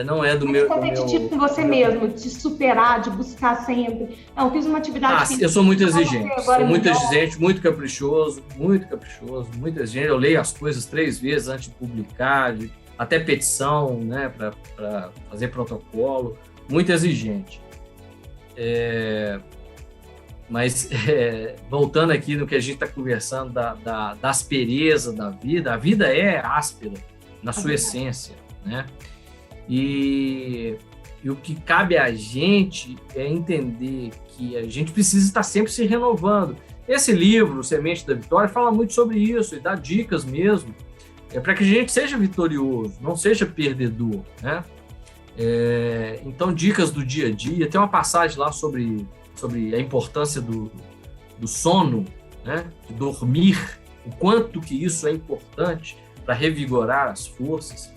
Não é do meu... competitivo com você mesmo, de superar, de buscar sempre. Não, fiz uma atividade... eu sou muito exigente, muito caprichoso, muito exigente. Eu leio as coisas 3 vezes antes de publicar, até petição, né, para fazer protocolo, muito exigente. Mas, voltando aqui no que a gente está conversando, da aspereza da vida, a vida é áspera na sua essência, né? E o que cabe a gente é entender que a gente precisa estar sempre se renovando. Esse livro, Semente da Vitória, fala muito sobre isso e dá dicas mesmo, para que a gente seja vitorioso, não seja perdedor, né? Então, dicas do dia a dia. Tem uma passagem lá sobre a importância do sono, né? De dormir, o quanto que isso é importante para revigorar as forças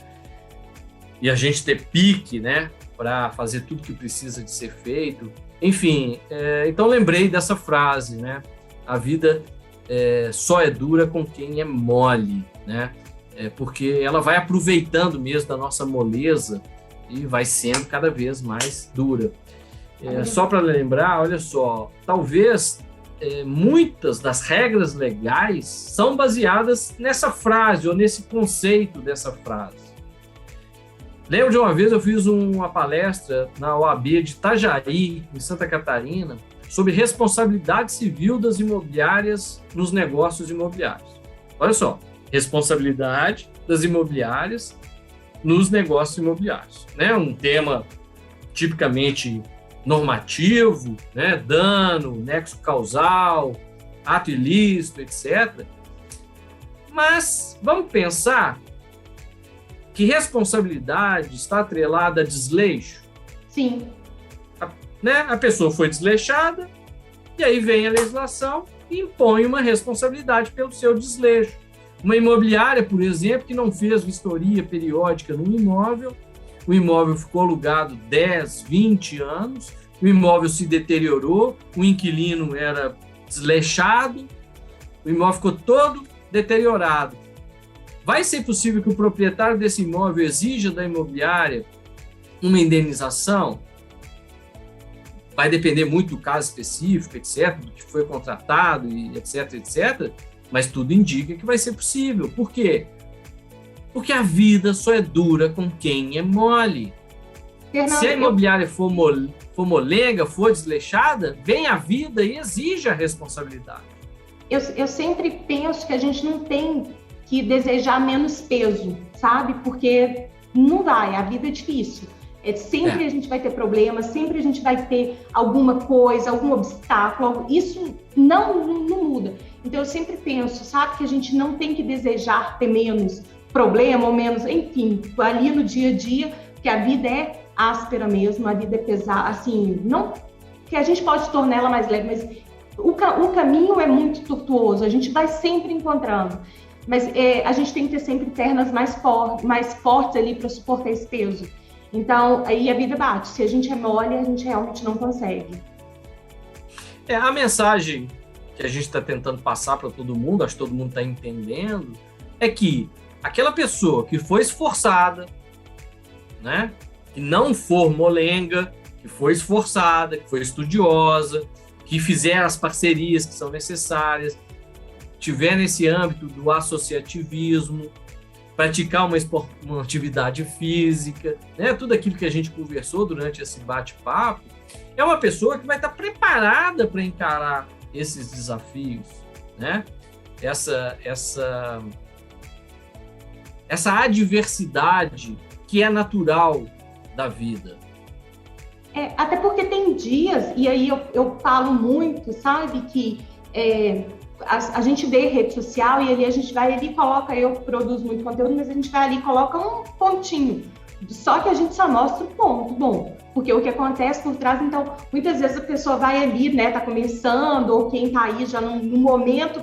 e a gente ter pique, né, para fazer tudo que precisa de ser feito. Enfim, então lembrei dessa frase, né? A vida só é dura com quem é mole, né? Porque ela vai aproveitando mesmo da nossa moleza e vai sendo cada vez mais dura. Só para lembrar, olha só, talvez muitas das regras legais são baseadas nessa frase ou nesse conceito dessa frase. Lembro de uma vez eu fiz uma palestra na OAB de Itajaí, em Santa Catarina, sobre responsabilidade civil das imobiliárias nos negócios imobiliários. Olha só, responsabilidade das imobiliárias nos negócios imobiliários, né? Um tema tipicamente normativo, né? Dano, nexo causal, ato ilícito, etc. Mas vamos pensar que responsabilidade está atrelada a desleixo? Sim. A pessoa foi desleixada e aí vem a legislação e impõe uma responsabilidade pelo seu desleixo. Uma imobiliária, por exemplo, que não fez vistoria periódica no imóvel, o imóvel ficou alugado 10, 20 anos, o imóvel se deteriorou, o inquilino era desleixado, o imóvel ficou todo deteriorado. Vai ser possível que o proprietário desse imóvel exija da imobiliária uma indenização? Vai depender muito do caso específico, etc., do que foi contratado, e etc., etc., mas tudo indica que vai ser possível. Por quê? Porque a vida só é dura com quem é mole. Fernando, se a imobiliária for molenga, for desleixada, vem a vida e exige a responsabilidade. Eu sempre penso que a gente não tem que desejar menos peso, sabe? Porque não vai, a vida é difícil. Sempre a gente vai ter problemas, sempre a gente vai ter alguma coisa, algum obstáculo, isso não muda. Então eu sempre penso, sabe, que a gente não tem que desejar ter menos problema ou menos, enfim, ali no dia a dia, que a vida é áspera mesmo, a vida é pesada, assim, não que a gente pode tornar ela mais leve, mas o caminho é muito tortuoso, a gente vai sempre encontrando, mas a gente tem que ter sempre pernas mais fortes ali para suportar esse peso. Então, aí a vida bate. Se a gente é mole, a gente realmente não consegue. A mensagem que a gente está tentando passar para todo mundo, acho que todo mundo está entendendo, é que aquela pessoa que foi esforçada, né, que não for molenga, que foi esforçada, que foi estudiosa, que fizer as parcerias que são necessárias, tiver nesse âmbito do associativismo, praticar uma atividade física, né? Tudo aquilo que a gente conversou durante esse bate-papo, é uma pessoa que vai estar preparada para encarar esses desafios, né? Essa adversidade que é natural da vida. Até porque tem dias, e aí eu falo muito, sabe, que a gente vê rede social e ali a gente vai ali e coloca, eu produzo muito conteúdo, mas a gente vai ali e coloca um pontinho. Só que a gente só mostra o ponto, bom, porque o que acontece por trás, então, muitas vezes a pessoa vai ali, né, tá começando, ou quem tá aí já no momento,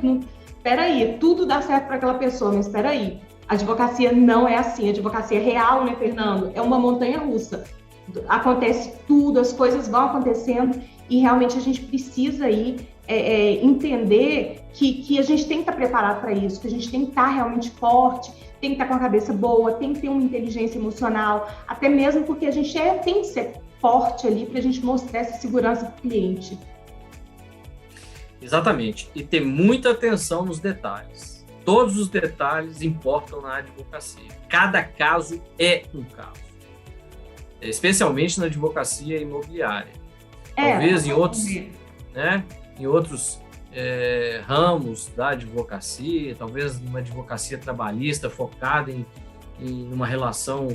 peraí, tudo dá certo para aquela pessoa, mas peraí, a advocacia não é assim, a advocacia é real, né, Fernando? É uma montanha-russa. Acontece tudo, as coisas vão acontecendo e realmente a gente precisa aí entender que a gente tem que estar preparado para isso, que a gente tem que estar realmente forte, tem que estar com a cabeça boa, tem que ter uma inteligência emocional, até mesmo porque a gente tem que ser forte ali para a gente mostrar essa segurança para o cliente. Exatamente, e ter muita atenção nos detalhes. Todos os detalhes importam na advocacia. Cada caso é um caso. Especialmente na advocacia imobiliária. Talvez em outros ramos da advocacia, talvez numa advocacia trabalhista focada em uma relação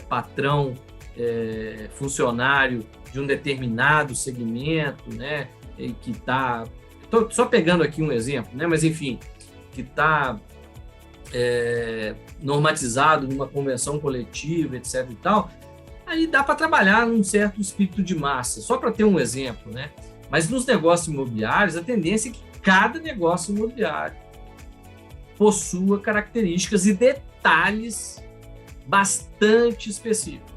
patrão-funcionário de um determinado segmento, né, que está... Estou só pegando aqui um exemplo, né, mas enfim, que está normatizado numa convenção coletiva, etc. e tal, aí dá para trabalhar num certo espírito de massa, só para ter um exemplo, né? Mas nos negócios imobiliários, a tendência é que cada negócio imobiliário possua características e detalhes bastante específicos.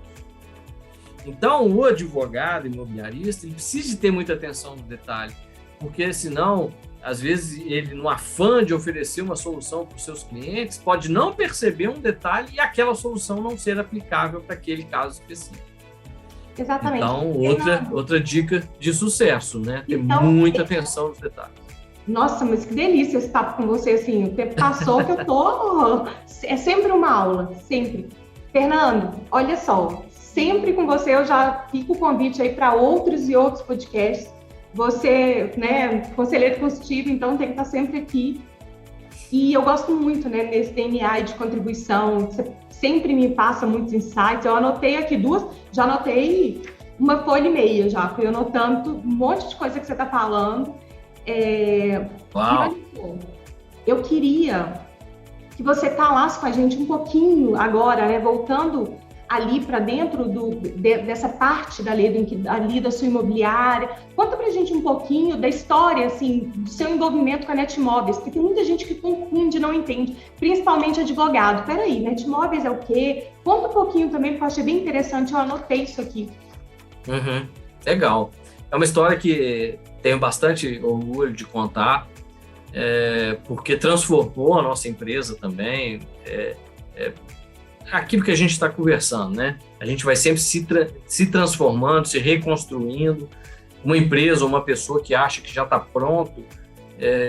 Então, o advogado imobiliarista ele precisa de ter muita atenção no detalhe, porque senão, às vezes, ele, no afã de oferecer uma solução para os seus clientes, pode não perceber um detalhe e aquela solução não ser aplicável para aquele caso específico. Exatamente. Então, outra dica de sucesso, né? Ter Então, muita atenção nos detalhes. Nossa, mas que delícia esse papo com você, assim, o tempo passou que eu tô... É sempre uma aula, sempre. Fernando, olha só, sempre com você eu já fico o convite aí para outros e outros podcasts. Você, né, conselheiro consultivo, então tem que estar sempre aqui. E eu gosto muito, né, nesse DNA de contribuição, você sempre me passa muitos insights. Eu anotei aqui já anotei uma folha e meia já, fui anotando um monte de coisa que você está falando. Uau. Eu queria que você falasse com a gente um pouquinho agora, né, voltando ali para dentro dessa parte da lei ali da sua imobiliária. Conta para a gente um pouquinho da história, assim, do seu envolvimento com a Netmóveis, porque tem muita gente que confunde, não entende, principalmente advogado. Peraí, Netmóveis é o quê? Conta um pouquinho também, porque eu achei bem interessante, eu anotei isso aqui. Legal. É uma história que tenho bastante orgulho de contar, porque transformou a nossa empresa também. Aquilo que a gente está conversando, né? A gente vai sempre se transformando, se reconstruindo. Uma empresa ou uma pessoa que acha que já está pronto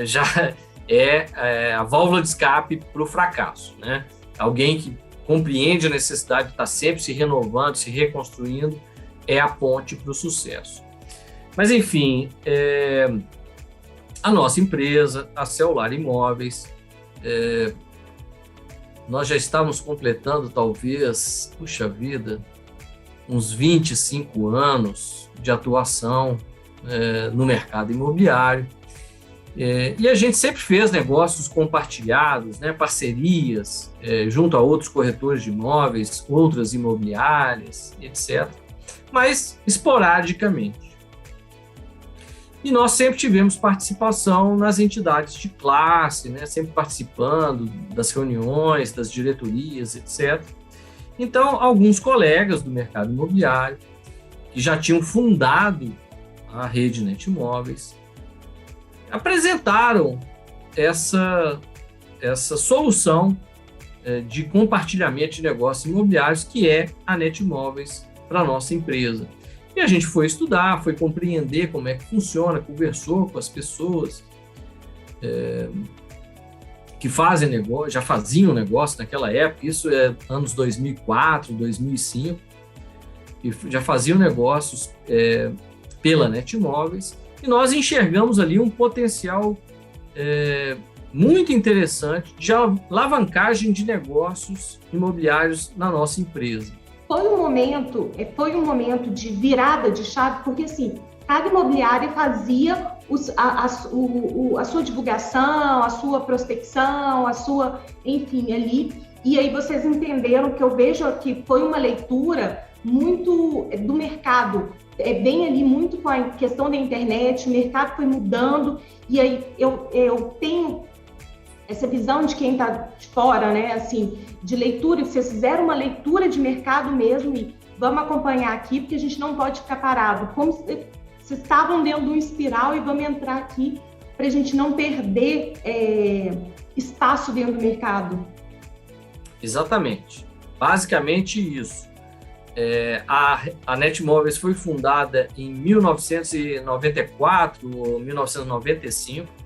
já é a válvula de escape para o fracasso, né? Alguém que compreende a necessidade de estar sempre se renovando, se reconstruindo, é a ponte para o sucesso. Mas, enfim, a nossa empresa, a Celular Imóveis, nós já estávamos completando, talvez, puxa vida, uns 25 anos de atuação no mercado imobiliário. E a gente sempre fez negócios compartilhados, né, parcerias, junto a outros corretores de imóveis, outras imobiliárias, etc., mas esporadicamente. E nós sempre tivemos participação nas entidades de classe, né? Sempre participando das reuniões, das diretorias, etc. Então, alguns colegas do mercado imobiliário, que já tinham fundado a rede Netmóveis, apresentaram essa solução de compartilhamento de negócios imobiliários, que é a Netmóveis para a nossa empresa. E a gente foi estudar, foi compreender como é que funciona, conversou com as pessoas que fazem negócio, já faziam negócio naquela época, isso é anos 2004, 2005, e já faziam negócios pela Netmóveis, e nós enxergamos ali um potencial muito interessante de alavancagem de negócios imobiliários na nossa empresa. Foi um momento de virada de chave, porque assim, cada imobiliária fazia a sua divulgação, a sua prospecção, enfim, ali, e aí vocês entenderam que eu vejo que foi uma leitura muito do mercado, bem ali muito com a questão da internet, o mercado foi mudando, e aí eu tenho essa visão de quem está de fora, né, assim, de leitura, vocês fizeram uma leitura de mercado mesmo, e vamos acompanhar aqui, porque a gente não pode ficar parado, como se vocês estavam dentro de um espiral, e vamos entrar aqui para a gente não perder espaço dentro do mercado. Exatamente, basicamente isso. A Netmóveis foi fundada em 1994 ou 1995,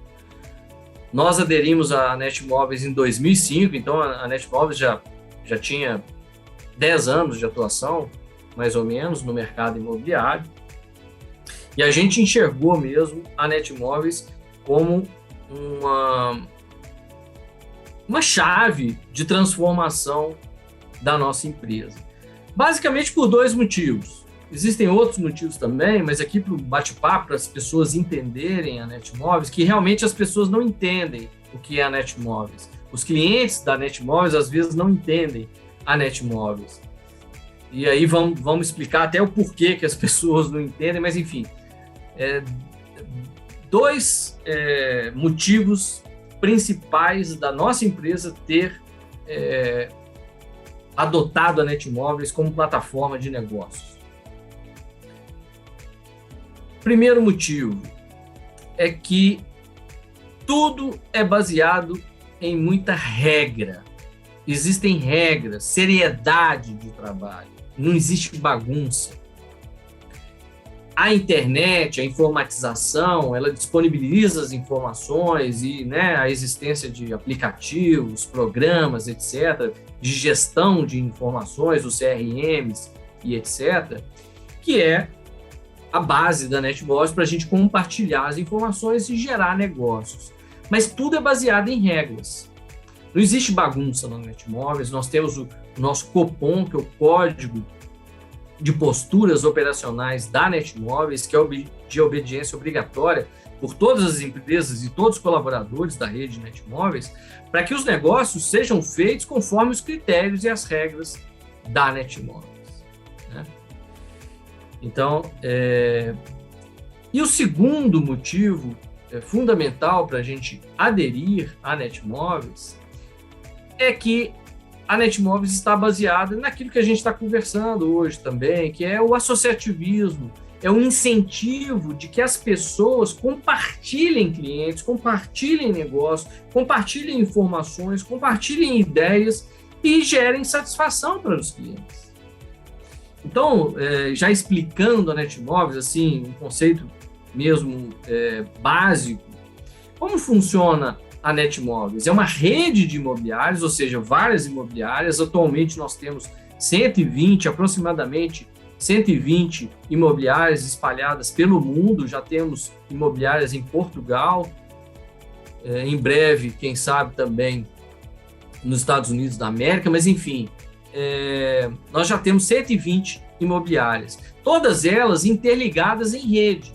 nós aderimos à Netmóveis em 2005, então a Netmóveis já tinha 10 anos de atuação, mais ou menos, no mercado imobiliário. E a gente enxergou mesmo a Netmóveis como uma chave de transformação da nossa empresa. Basicamente por dois motivos. Existem outros motivos também, mas aqui para o bate-papo, para as pessoas entenderem a Netmóveis, que realmente as pessoas não entendem o que é a Netmóveis. Os clientes da Netmóveis, às vezes, não entendem a Netmóveis. E aí vamos explicar até o porquê que as pessoas não entendem, mas enfim. Dois motivos principais da nossa empresa ter adotado a Netmóveis como plataforma de negócios. Primeiro motivo é que tudo é baseado em muita regra. Existem regras, seriedade de trabalho, não existe bagunça. a internet, a informatização, ela disponibiliza as informações e, né, a existência de aplicativos, programas, etc., de gestão de informações, os CRMs e etc., que é a base da NetMóveis para a gente compartilhar as informações e gerar negócios. Mas tudo é baseado em regras. Não existe bagunça na NetMóveis, nós temos o nosso Copom, que é o Código de Posturas Operacionais da NetMóveis, que é de obediência obrigatória por todas as empresas e todos os colaboradores da rede NetMóveis, para que os negócios sejam feitos conforme os critérios e as regras da NetMóveis, né? Então, e o segundo motivo fundamental para a gente aderir à NetMóveis é que a NetMóveis está baseada naquilo que a gente está conversando hoje também, que é o associativismo, é o incentivo de que as pessoas compartilhem clientes, compartilhem negócios, compartilhem informações, compartilhem ideias e gerem satisfação para os clientes. Então, já explicando a NetMóveis, assim, um conceito mesmo básico, como funciona a NetMóveis? É uma rede de imobiliários, ou seja, várias imobiliárias. Atualmente nós temos aproximadamente 120 imobiliárias espalhadas pelo mundo. Já temos imobiliárias em Portugal, em breve, quem sabe também nos Estados Unidos da América, mas enfim, nós já temos 120 imobiliárias, todas elas interligadas em rede.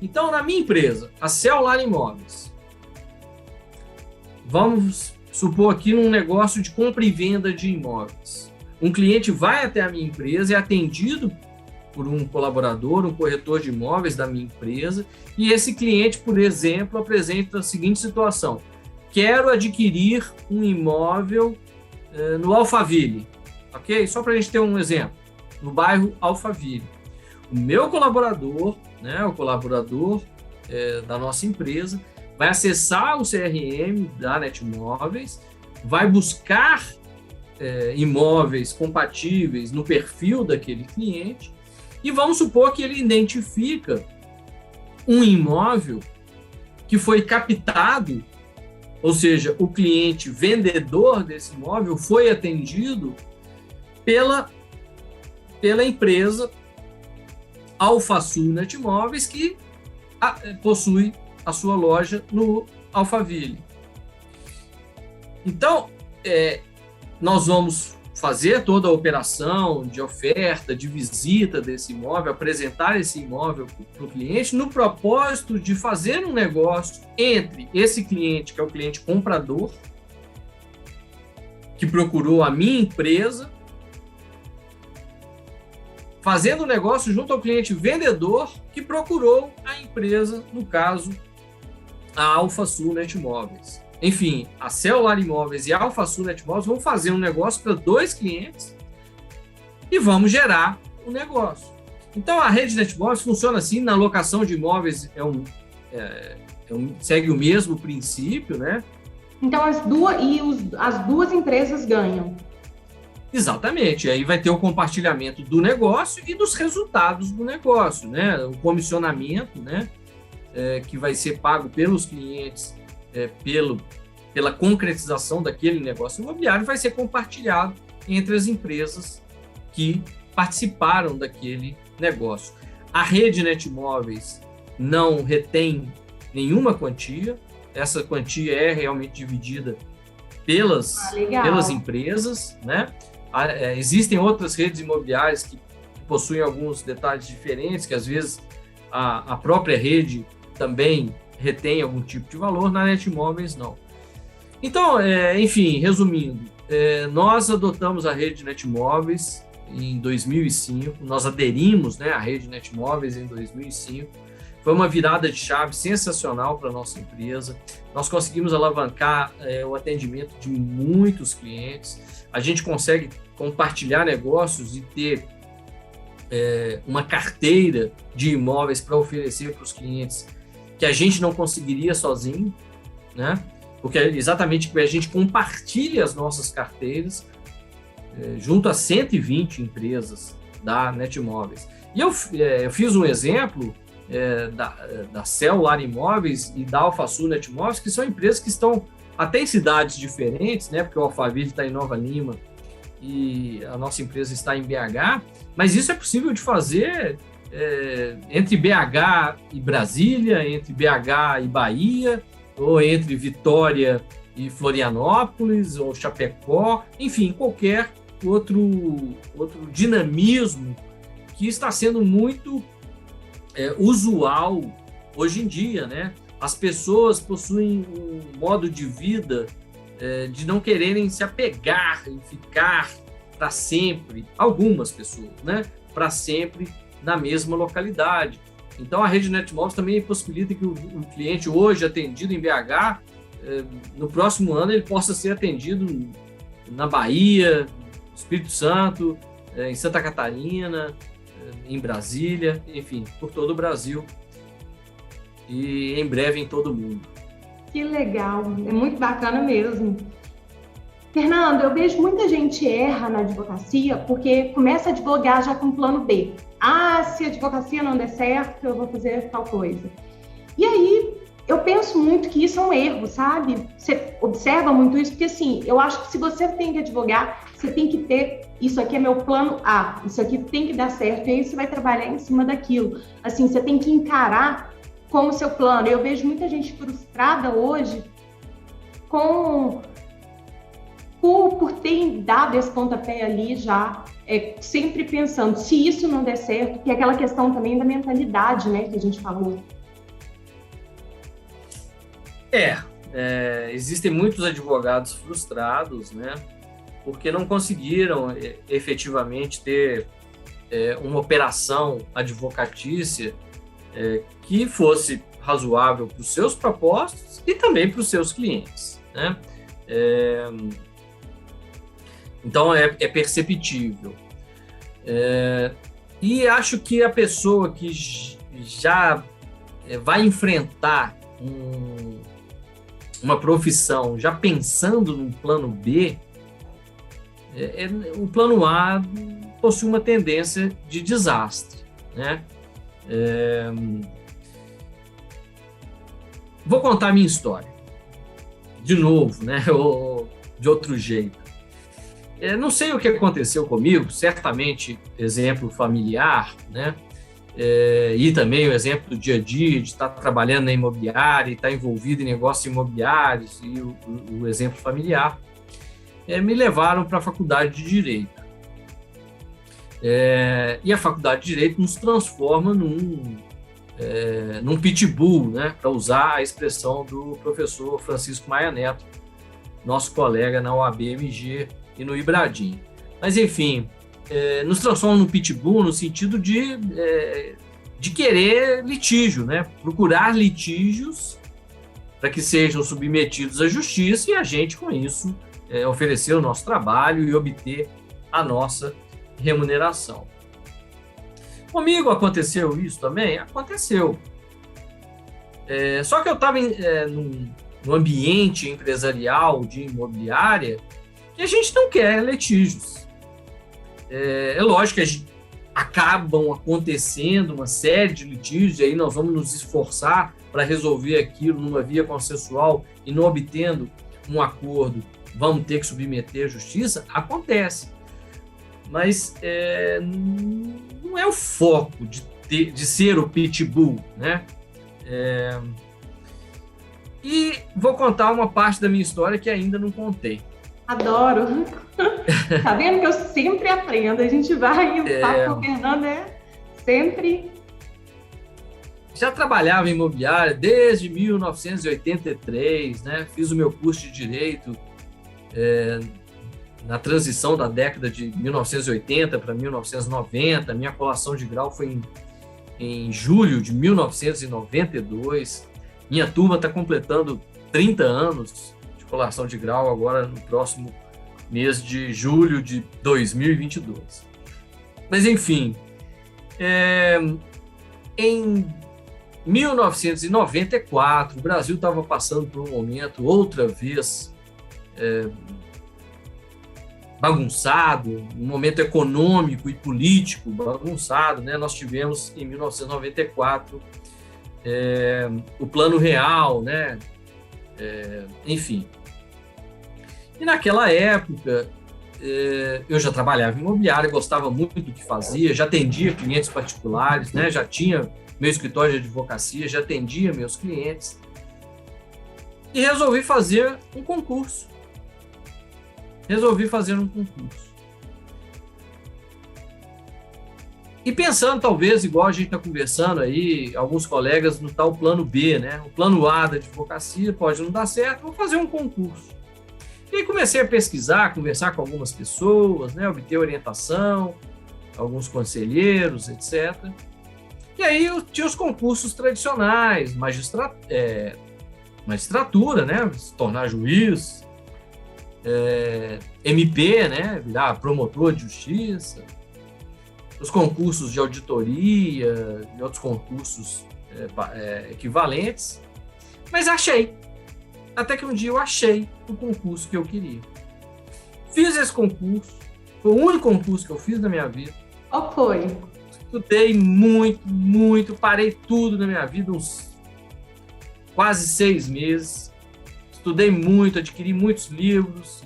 Então, na minha empresa, a Cellar Imóveis, vamos supor aqui num negócio de compra e venda de imóveis. Um cliente vai até a minha empresa, é atendido por um colaborador, um corretor de imóveis da minha empresa, e esse cliente, por exemplo, apresenta a seguinte situação: quero adquirir um imóvel no Alphaville, ok? Só para a gente ter um exemplo, no bairro Alphaville. O meu colaborador, né, o colaborador da nossa empresa, vai acessar o CRM da NetMóveis, vai buscar imóveis compatíveis no perfil daquele cliente e vamos supor que ele identifica um imóvel que foi captado, ou seja, o cliente vendedor desse imóvel foi atendido pela empresa Alphasul NetMóveis, que possui a sua loja no Alphaville. Então, nós vamos fazer toda a operação de oferta, de visita desse imóvel, apresentar esse imóvel para o cliente, no propósito de fazer um negócio entre esse cliente, que é o cliente comprador, que procurou a minha empresa, fazendo um negócio junto ao cliente vendedor, que procurou a empresa, no caso, a Alphasul NetMóveis. Enfim, a Cellar Imóveis e a Alphasul NetMóveis vão fazer um negócio para dois clientes e vamos gerar o negócio. Então, a rede NetMóveis funciona assim, na locação de imóveis segue o mesmo princípio, né? Então, as duas empresas ganham. Exatamente, aí vai ter o compartilhamento do negócio e dos resultados do negócio, né? O comissionamento, né? Que vai ser pago pelos clientes pela concretização daquele negócio imobiliário, vai ser compartilhado entre as empresas que participaram daquele negócio. A rede NetMóveis não retém nenhuma quantia, essa quantia é realmente dividida pelas empresas, né? Existem outras redes imobiliárias que possuem alguns detalhes diferentes, que às vezes a própria rede também retém algum tipo de valor, na NetMóveis não. Então, enfim, resumindo, nós adotamos a rede NetMóveis em 2005, nós aderimos, né, à rede NetMóveis em 2005, foi uma virada de chave sensacional para a nossa empresa, nós conseguimos alavancar o atendimento de muitos clientes, a gente consegue compartilhar negócios e ter uma carteira de imóveis para oferecer para os clientes que a gente não conseguiria sozinho, né? Porque é exatamente que a gente compartilha as nossas carteiras junto a 120 empresas da NetMóveis. E eu fiz um exemplo da Celular Imóveis e da Alfasul Netmóveis, que são empresas que estão até em cidades diferentes, né? Porque o Alphaville está em Nova Lima e a nossa empresa está em BH, mas isso é possível de fazer entre BH e Brasília, entre BH e Bahia, ou entre Vitória e Florianópolis, ou Chapecó, enfim, qualquer outro dinamismo que está sendo muito usual hoje em dia, né? As pessoas possuem um modo de vida de não quererem se apegar e ficar para sempre, algumas pessoas, né? Para sempre na mesma localidade. Então, a rede Netmóveis também possibilita que o cliente hoje atendido em BH, no próximo ano ele possa ser atendido na Bahia, Espírito Santo, em Santa Catarina, em Brasília, enfim, por todo o Brasil e em breve em todo o mundo. Que legal, é muito bacana mesmo. Fernando, eu vejo muita gente erra na advocacia porque começa a advogar já com plano B. Ah, se a advocacia não der certo, eu vou fazer tal coisa. E aí, eu penso muito que isso é um erro, sabe? Você observa muito isso, porque assim, eu acho que se você tem que advogar, você tem que ter, isso aqui é meu plano A, isso aqui tem que dar certo, e aí você vai trabalhar em cima daquilo. Assim, você tem que encarar como seu plano. Eu vejo muita gente frustrada hoje por ter dado esse pontapé ali já, sempre pensando, se isso não der certo, que é aquela questão também da mentalidade, né, que a gente falou. Existem muitos advogados frustrados, né, porque não conseguiram efetivamente ter uma operação advocatícia que fosse razoável para os seus propósitos e também para os seus clientes, né? Então, é perceptível. E acho que a pessoa que já vai enfrentar uma profissão já pensando num plano B, o plano A possui uma tendência de desastre, né? Vou contar a minha história, de novo, né? Ou de outro jeito. Não sei o que aconteceu comigo, certamente exemplo familiar, né? E também o exemplo do dia a dia, de estar trabalhando na imobiliária, estar envolvido em negócios imobiliários, e o exemplo familiar, me levaram para a faculdade de Direito. E a faculdade de Direito nos transforma num pitbull, né? Para usar a expressão do professor Francisco Maia Neto, nosso colega na UAB-MG e no Ibradim. Mas, enfim, nos transforma num pitbull no sentido de querer litígio, né? Procurar litígios para que sejam submetidos à justiça e a gente, com isso, oferecer o nosso trabalho e obter a nossa remuneração. Comigo aconteceu isso também? Aconteceu. Só que eu estava num ambiente empresarial de imobiliária que a gente não quer litígios. É lógico que acabam acontecendo uma série de litígios, e aí nós vamos nos esforçar para resolver aquilo numa via consensual e não obtendo um acordo, vamos ter que submeter à justiça. Acontece. Mas não é o foco de ser o pitbull, né? E vou contar uma parte da minha história que ainda não contei. Adoro! Tá vendo que eu sempre aprendo, a gente vai e o papo com o Fernando sempre... Já trabalhava em imobiliária desde 1983, né? Fiz o meu curso de Direito na transição da década de 1980 para 1990, minha colação de grau foi em julho de 1992. Minha turma está completando 30 anos de colação de grau agora no próximo mês de julho de 2022. Mas, enfim, em 1994, o Brasil estava passando por um momento, outra vez, bagunçado, um momento econômico e político bagunçado, né? Nós tivemos, em 1994, o Plano Real, né? Enfim. E naquela época, eu já trabalhava em imobiliária, gostava muito do que fazia, já atendia clientes particulares, né? Já tinha meu escritório de advocacia, já atendia meus clientes. E resolvi fazer um concurso. E pensando, talvez, igual a gente está conversando aí, alguns colegas, no tal plano B, né? O plano A da advocacia pode não dar certo, vou fazer um concurso. E aí comecei a pesquisar, conversar com algumas pessoas, né? Obter orientação, alguns conselheiros, etc. E aí eu tinha os concursos tradicionais, magistratura, né? Se tornar juiz, MP, né? Virar promotor de justiça, os concursos de auditoria e outros concursos equivalentes. Mas até que um dia eu achei o concurso que eu queria. Fiz esse concurso, foi o único concurso que eu fiz na minha vida. Qual foi? Estudei muito, parei tudo na minha vida, uns quase 6 meses. Estudei muito, adquiri muitos livros,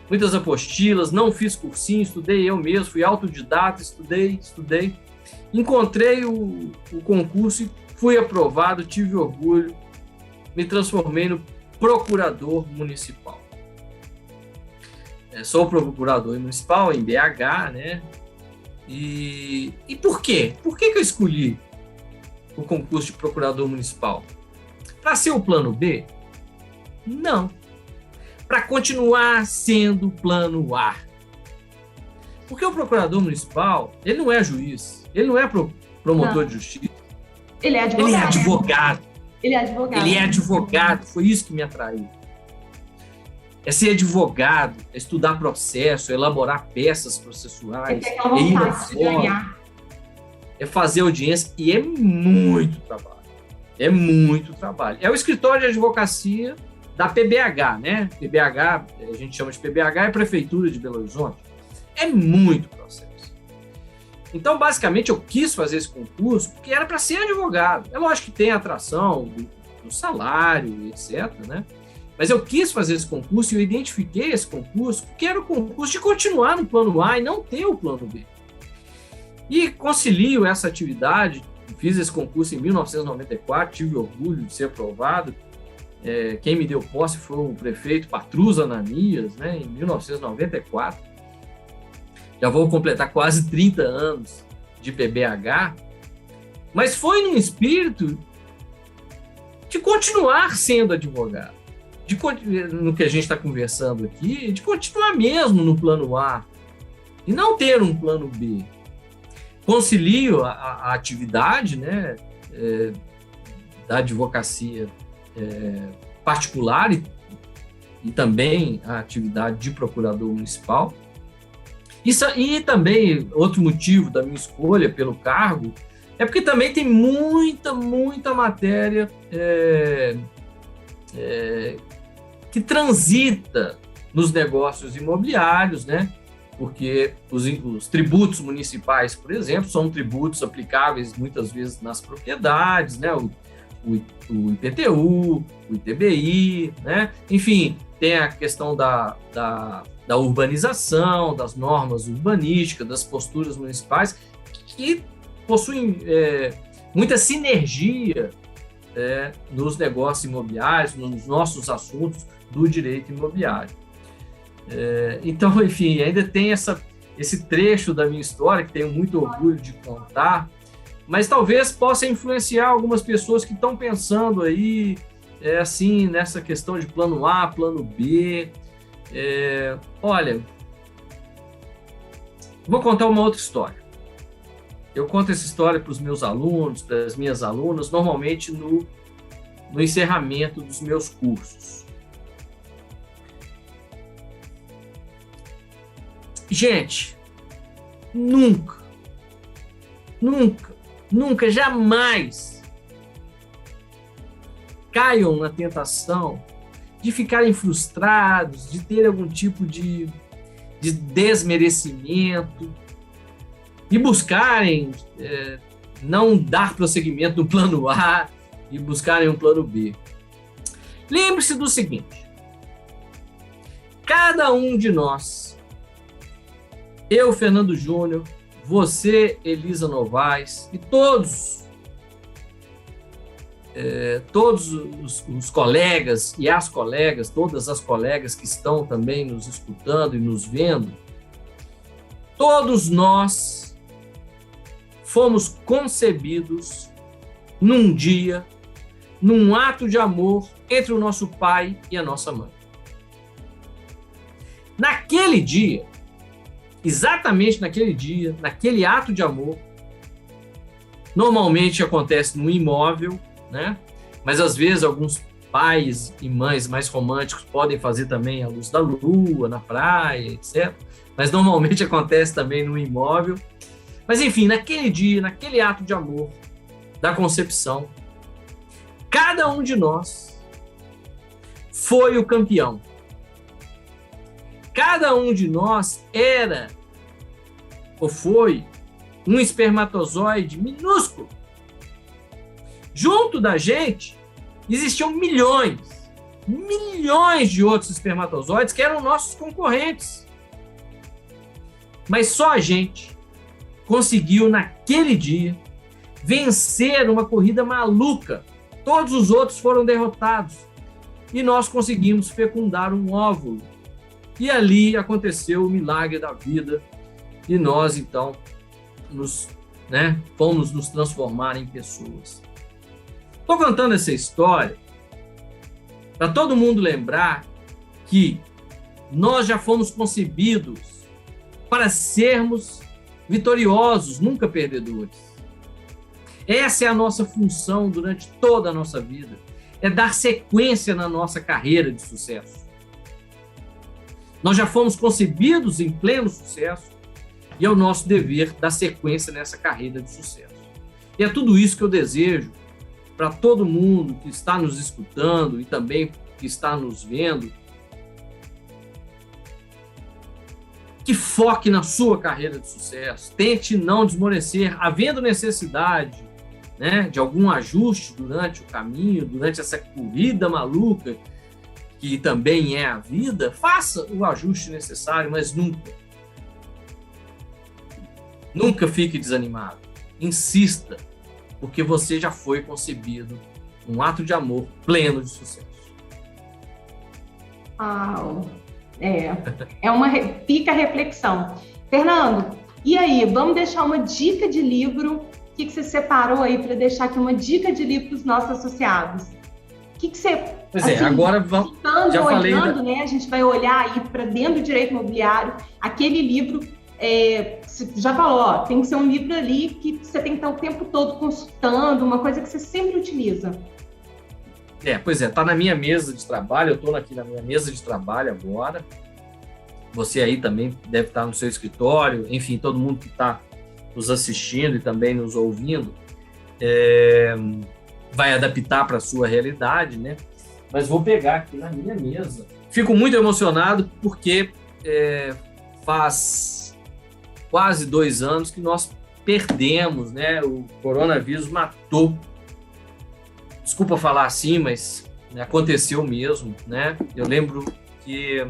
muitas apostilas, não fiz cursinho, estudei eu mesmo, fui autodidata, estudei. Encontrei o concurso e fui aprovado, tive orgulho, me transformei no procurador municipal. Sou procurador municipal em BH, né? E por quê? Por que eu escolhi o concurso de procurador municipal? Para ser o plano B? Não. Para continuar sendo o plano A. Porque o procurador municipal, ele não é juiz, ele não é promotor de justiça. Ele é advogado. Ele é advogado, foi isso que me atraiu. É ser advogado, é estudar processo, é elaborar peças processuais, é ir na fora, é fazer audiência, e é muito trabalho. É o escritório de advocacia da PBH, né? PBH, a gente chama de PBH, é a Prefeitura de Belo Horizonte. É muito processo. Então, basicamente, eu quis fazer esse concurso porque era para ser advogado. É lógico que tem a atração do salário, etc., né? Mas eu quis fazer esse concurso e eu identifiquei esse concurso porque era o concurso de continuar no plano A e não ter o plano B. E concilio essa atividade, fiz esse concurso em 1994, tive orgulho de ser aprovado. Quem me deu posse foi o prefeito Patrus Ananias, né, em 1994. Já vou completar quase 30 anos de PBH, mas foi num espírito de continuar sendo advogado, no que a gente está conversando aqui, de continuar mesmo no plano A e não ter um plano B. Concilio a atividade, né, da advocacia particular e também a atividade de procurador municipal. E também, outro motivo da minha escolha pelo cargo é porque também tem muita matéria que transita nos negócios imobiliários, né? Porque os tributos municipais, por exemplo, são tributos aplicáveis muitas vezes nas propriedades, né? O IPTU, o ITBI, né? Enfim, tem a questão da urbanização, das normas urbanísticas, das posturas municipais, que possuem muita sinergia nos negócios imobiliários, nos nossos assuntos do direito imobiliário. Então, enfim, ainda tem esse trecho da minha história que tenho muito orgulho de contar, mas talvez possa influenciar algumas pessoas que estão pensando aí, assim, nessa questão de plano A, plano B. Olha, vou contar uma outra história. Eu conto essa história para os meus alunos, para as minhas alunas, normalmente no encerramento dos meus cursos. Gente, nunca, jamais caiam na tentação de ficarem frustrados, de ter algum tipo de de desmerecimento e buscarem não dar prosseguimento no plano A e buscarem um plano B. Lembre-se do seguinte: cada um de nós, eu, Fernando Júnior, você, Elisa Novaes, e todos os colegas e as colegas, todas as colegas que estão também nos escutando e nos vendo, todos nós fomos concebidos num dia, num ato de amor entre o nosso pai e a nossa mãe. Naquele dia, exatamente naquele dia, naquele ato de amor, normalmente acontece no imóvel, né? Mas às vezes alguns pais e mães mais românticos podem fazer também à luz da lua, na praia, etc. Mas normalmente acontece também no imóvel. Mas enfim, naquele dia, naquele ato de amor da concepção, cada um de nós foi o campeão. Cada um de nós era ou foi um espermatozoide minúsculo. Junto da gente existiam milhões de outros espermatozoides que eram nossos concorrentes. Mas só a gente conseguiu, naquele dia, vencer uma corrida maluca. Todos os outros foram derrotados. E nós conseguimos fecundar um óvulo. E ali aconteceu o milagre da vida. E nós, então, fomos nos transformar em pessoas. Estou contando essa história para todo mundo lembrar que nós já fomos concebidos para sermos vitoriosos, nunca perdedores. Essa é a nossa função durante toda a nossa vida, é dar sequência na nossa carreira de sucesso. Nós já fomos concebidos em pleno sucesso e é o nosso dever dar sequência nessa carreira de sucesso. E é tudo isso que eu desejo para todo mundo que está nos escutando e também que está nos vendo, que foque na sua carreira de sucesso, tente não desmorecer, havendo necessidade, né, de algum ajuste durante o caminho, durante essa corrida maluca, que também é a vida, faça o ajuste necessário, mas nunca fique desanimado, insista, porque você já foi concebido um ato de amor pleno de sucesso. Fica a reflexão. Fernando, e aí, vamos deixar uma dica de livro? O que você separou aí para deixar aqui uma dica de livro para os nossos associados? O que você... Pois agora vamos... Já falei, né? A gente vai olhar aí para dentro do direito imobiliário, aquele livro... você já falou, tem que ser um livro ali que você tem que estar o tempo todo consultando, uma coisa que você sempre utiliza. Tá na minha mesa de trabalho, eu estou aqui na minha mesa de trabalho agora. Você aí também deve estar no seu escritório, enfim, todo mundo que está nos assistindo e também nos ouvindo vai adaptar para a sua realidade, né? Mas vou pegar aqui na minha mesa. Fico muito emocionado porque faz quase 2 anos que nós perdemos, né? O coronavírus matou. Desculpa falar assim, mas aconteceu mesmo, né? Eu lembro que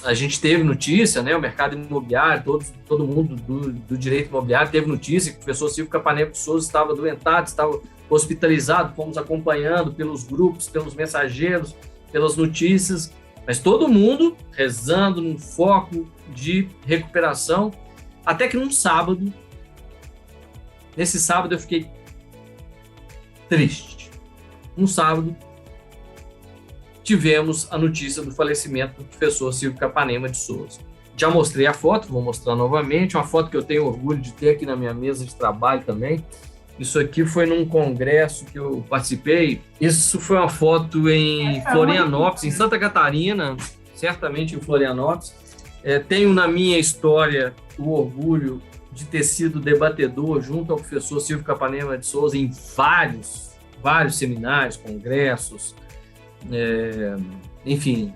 a gente teve notícia, né? O mercado imobiliário, todo mundo do direito imobiliário teve notícia que o professor Silvio Capanema de Souza estava doentado, estava hospitalizado, fomos acompanhando pelos grupos, pelos mensageiros, pelas notícias, mas todo mundo rezando num foco de recuperação, até que nesse sábado eu fiquei triste. Um sábado, tivemos a notícia do falecimento do professor Silvio Capanema de Souza. Já mostrei a foto, vou mostrar novamente, uma foto que eu tenho orgulho de ter aqui na minha mesa de trabalho também. Isso aqui foi num congresso que eu participei. Isso foi uma foto em Florianópolis, em Santa Catarina, certamente em Florianópolis. Tenho na minha história o orgulho de ter sido debatedor junto ao professor Silvio Capanema de Souza em vários seminários, congressos, enfim,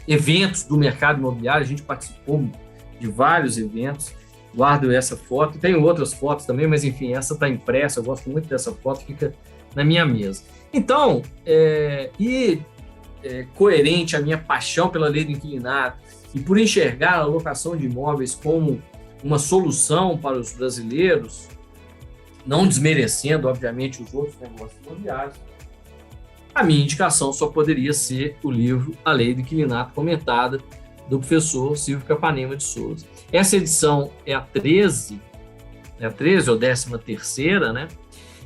eventos do mercado imobiliário, a gente participou de vários eventos, guardo essa foto, tenho outras fotos também, mas enfim, essa está impressa, eu gosto muito dessa foto, fica na minha mesa. Então, coerente a minha paixão pela lei do inquilinato e por enxergar a locação de imóveis como uma solução para os brasileiros, não desmerecendo, obviamente, os outros negócios imobiliários, a minha indicação só poderia ser o livro A Lei do Inquilinato, comentada, do professor Silvio Capanema de Souza. Essa edição é a 13 ou 13ª, né?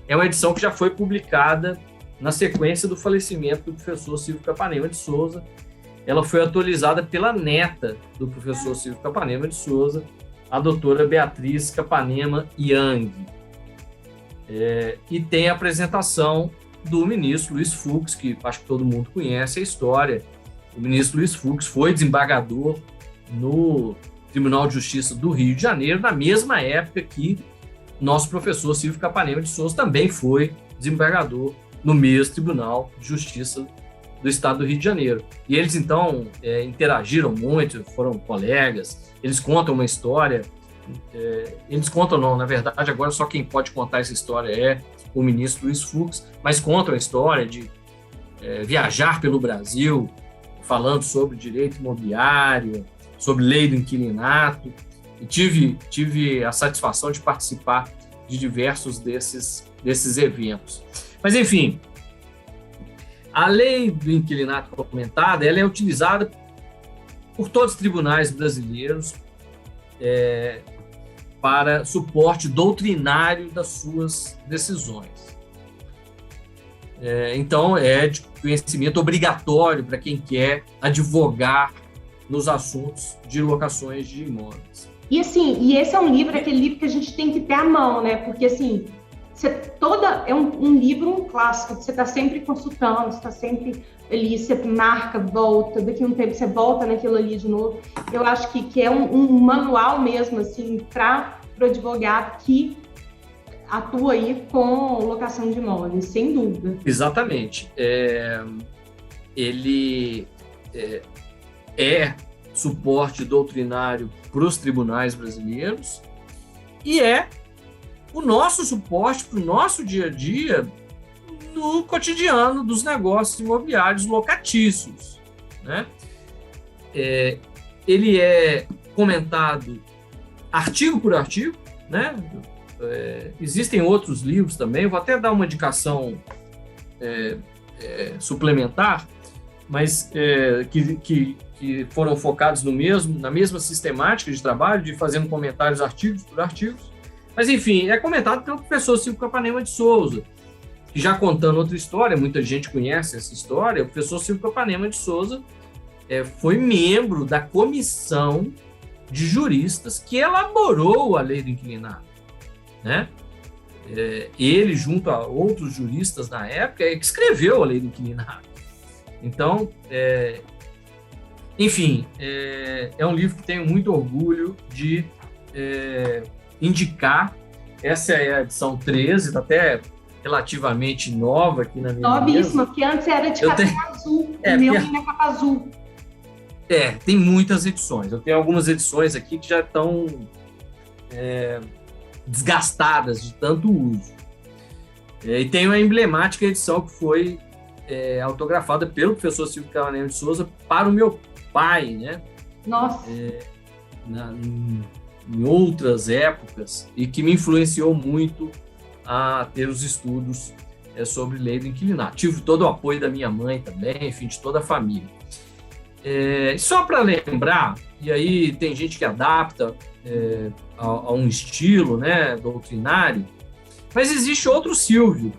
É uma edição que já foi publicada na sequência do falecimento do professor Silvio Capanema de Souza. Ela foi atualizada pela neta do professor Silvio Capanema de Souza, a doutora Beatriz Capanema Yang. E tem a apresentação do ministro Luiz Fux, que acho que todo mundo conhece a história. O ministro Luiz Fux foi desembargador no Tribunal de Justiça do Rio de Janeiro, na mesma época que nosso professor Silvio Capanema de Souza também foi desembargador no mesmo Tribunal de Justiça do Estado do Rio de Janeiro. E eles, então, interagiram muito, foram colegas, eles contam uma história, eles contam não, na verdade, agora só quem pode contar essa história é o ministro Luiz Fux, mas contam a história de viajar pelo Brasil, falando sobre direito imobiliário, sobre lei do inquilinato, e tive a satisfação de participar de diversos desses eventos. Mas, enfim, a lei do inquilinato comentada, ela é utilizada por todos os tribunais brasileiros para suporte doutrinário das suas decisões. Então, é de conhecimento obrigatório para quem quer advogar nos assuntos de locações de imóveis. E assim, esse é um livro, aquele livro que a gente tem que ter à mão, né? Porque assim, é um livro, um clássico, que você está sempre consultando, você está sempre ali, você marca, volta, daqui a um tempo você volta naquilo ali de novo. Eu acho que é um manual mesmo, assim, para o advogado que atua aí com locação de imóveis, sem dúvida. Exatamente. Ele é suporte doutrinário para os tribunais brasileiros e é o nosso suporte para o nosso dia a dia no cotidiano dos negócios imobiliários locatícios, né? Ele é comentado artigo por artigo, né? Existem outros livros também, eu vou até dar uma indicação suplementar, mas que foram focados na mesma sistemática de trabalho, de fazendo comentários artigos por artigos. Mas, enfim, é comentado pelo professor Silvio Capanema de Souza, que, já contando outra história, muita gente conhece essa história, o professor Silvio Capanema de Souza foi membro da comissão de juristas que elaborou a lei do inquilinato, né? Ele, junto a outros juristas na época, que escreveu a lei do inquilinato. Então, enfim, é um livro que tenho muito orgulho de indicar. Essa é a edição 13, está até relativamente nova aqui na minha Novíssima, porque antes era de capa azul, o meu é capa azul. Tem muitas edições. Eu tenho algumas edições aqui que já estão desgastadas de tanto uso. E tem uma emblemática edição que foi autografada pelo professor Silvio Capanema de Souza para o meu pai, né? Nossa! Em outras épocas, e que me influenciou muito a ter os estudos sobre lei do inquilinato. Tive todo o apoio da minha mãe também, enfim, de toda a família. Só para lembrar, e aí tem gente que adapta a um estilo, né, doutrinário, mas existe outro Silvio,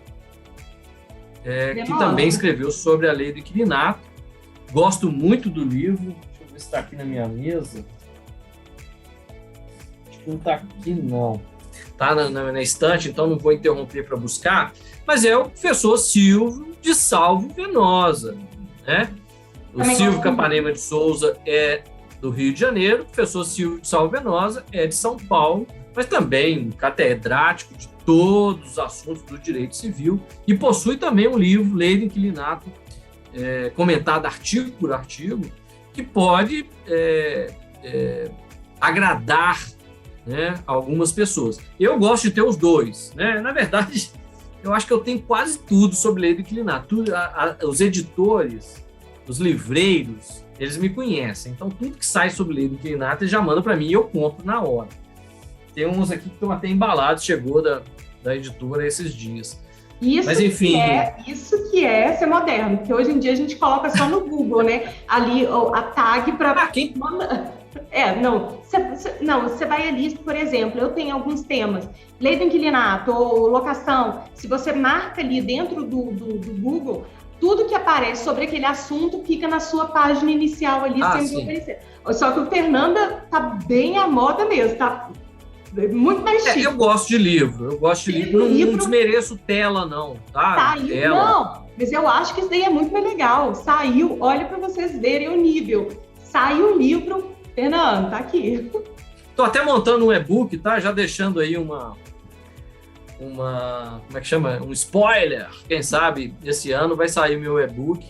que também escreveu sobre a lei do inquilinato. Gosto muito do livro. Deixa eu ver se está aqui na minha mesa. Acho que não está aqui, não. Está na estante, então não vou interromper para buscar. Mas é o professor Silvio de Salvo Venosa, né? O Silvio Capanema de Souza é do Rio de Janeiro, o professor Silvio de Salvo Venosa é de São Paulo, mas também catedrático de todos os assuntos do direito civil, e possui também um livro, Lei do Inquilinato, comentado artigo por artigo, que pode agradar, né, algumas pessoas. Eu gosto de ter os dois, né? Na verdade, eu acho que eu tenho quase tudo sobre lei do inclinato. Os editores, os livreiros, eles me conhecem. Então, tudo que sai sobre lei do inclinato, eles já mandam para mim e eu compro na hora. Tem uns aqui que estão até embalados, chegou da editora esses dias. Mas, enfim... Isso que é ser moderno, porque hoje em dia a gente coloca só no Google, né? Ali a tag para... quem... Você vai ali, por exemplo, eu tenho alguns temas, lei do inquilinato ou locação, se você marca ali dentro do Google, tudo que aparece sobre aquele assunto fica na sua página inicial ali, sempre aparecer. Só que o Fernanda tá bem à moda mesmo, tá muito mais chique. Eu gosto de livro, não desmereço tela não, tá? Saiu, não, mas eu acho que isso daí é muito mais legal. Saiu, olha para vocês verem o nível. Saiu o livro, Fernando, tá aqui. Tô até montando um e-book, tá? Já deixando aí uma como é que chama? Um spoiler. Quem sabe esse ano vai sair o meu e-book.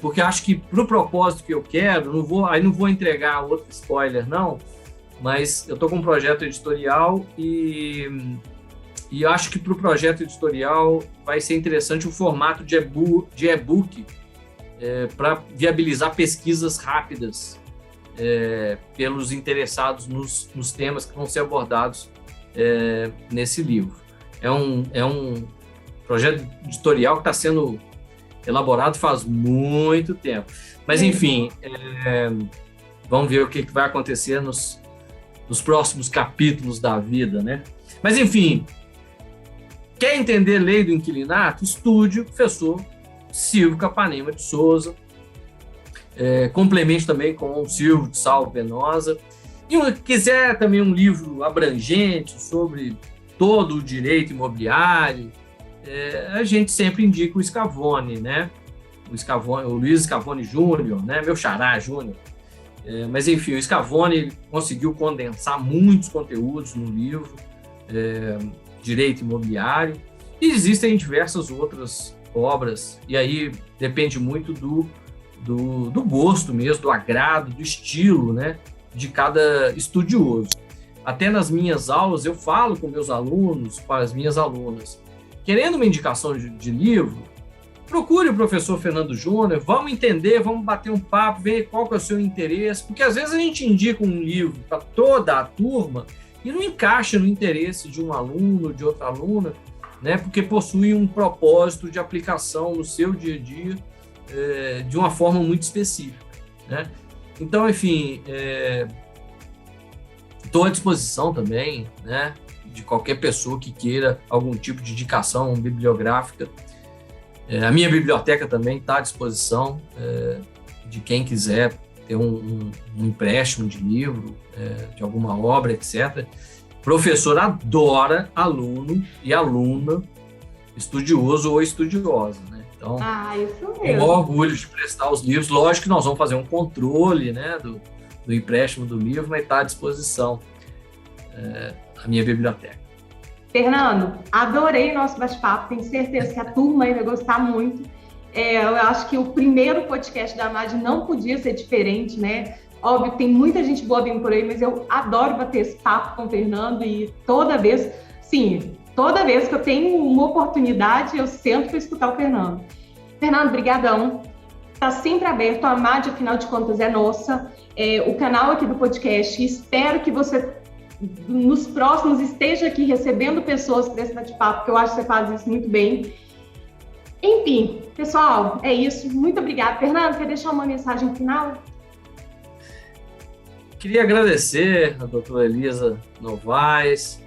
Porque acho que pro propósito que eu quero, não vou entregar outro spoiler, não. Mas eu tô com um projeto editorial e acho que pro projeto editorial vai ser interessante o formato de e-book para viabilizar pesquisas rápidas pelos interessados nos temas que vão ser abordados nesse livro. É um projeto editorial que está sendo elaborado faz muito tempo. Mas, enfim, vamos ver o que vai acontecer nos próximos capítulos da vida, né? Mas, enfim, quer entender lei do inquilinato? Estude o professor Silvio Capanema de Souza, complemente também com o Silvio de Salvo Penosa. E quiser também um livro abrangente sobre todo o direito imobiliário, a gente sempre indica o Scavone, né? O Luiz Scavone Júnior, né? Meu xará Júnior. Mas, enfim, o Scavone conseguiu condensar muitos conteúdos no livro, Direito Imobiliário, e existem diversas outras obras, e aí depende muito do gosto mesmo, do agrado, do estilo, né, de cada estudioso. Até nas minhas aulas eu falo com meus alunos, com as minhas alunas, querendo uma indicação de livro, procure o professor Fernando Júnior, vamos entender, vamos bater um papo, ver qual que é o seu interesse, porque às vezes a gente indica um livro para toda a turma e não encaixa no interesse de um aluno, de outra aluna, né, porque possui um propósito de aplicação no seu dia a dia de uma forma muito específica, né? Então, enfim, estou à disposição também, né, de qualquer pessoa que queira algum tipo de indicação bibliográfica. A minha biblioteca também está à disposição de quem quiser ter um empréstimo de livro, de alguma obra, etc. Professor adora aluno e aluna estudioso ou estudiosa, né? Então, isso mesmo. Com orgulho de prestar os livros. Lógico que nós vamos fazer um controle, né, do empréstimo do livro, mas está à disposição a minha biblioteca. Fernando, adorei o nosso bate-papo, tenho certeza que a turma aí vai gostar muito. Eu acho que o primeiro podcast da AMAD não podia ser diferente, né? Óbvio que tem muita gente boa vindo por aí, mas eu adoro bater esse papo com o Fernando e toda vez que eu tenho uma oportunidade, eu sento para escutar o Fernando. Fernando, brigadão. Está sempre aberto, a AMAD, afinal de contas, é nossa. O canal aqui do podcast, espero que você, nos próximos, esteja aqui recebendo pessoas para esse bate-papo, porque eu acho que você faz isso muito bem. Enfim, pessoal, é isso. Muito obrigada. Fernando, quer deixar uma mensagem final? Queria agradecer a doutora Elisa Novaes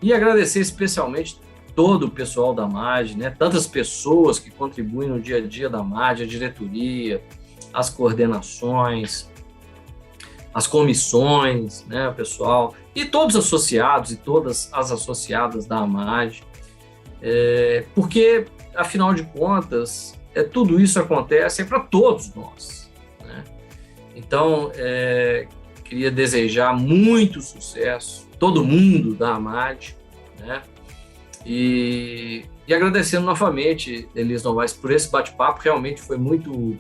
e agradecer especialmente todo o pessoal da AMAD, né? Tantas pessoas que contribuem no dia a dia da AMAD, a diretoria, as coordenações, as comissões, né, pessoal, e todos os associados e todas as associadas da AMAD, porque, afinal de contas, tudo isso acontece para todos nós, né? Então, queria desejar muito sucesso, todo mundo da AMAD, né? E agradecendo novamente, Elisa Novaes, por esse bate-papo, realmente foi muito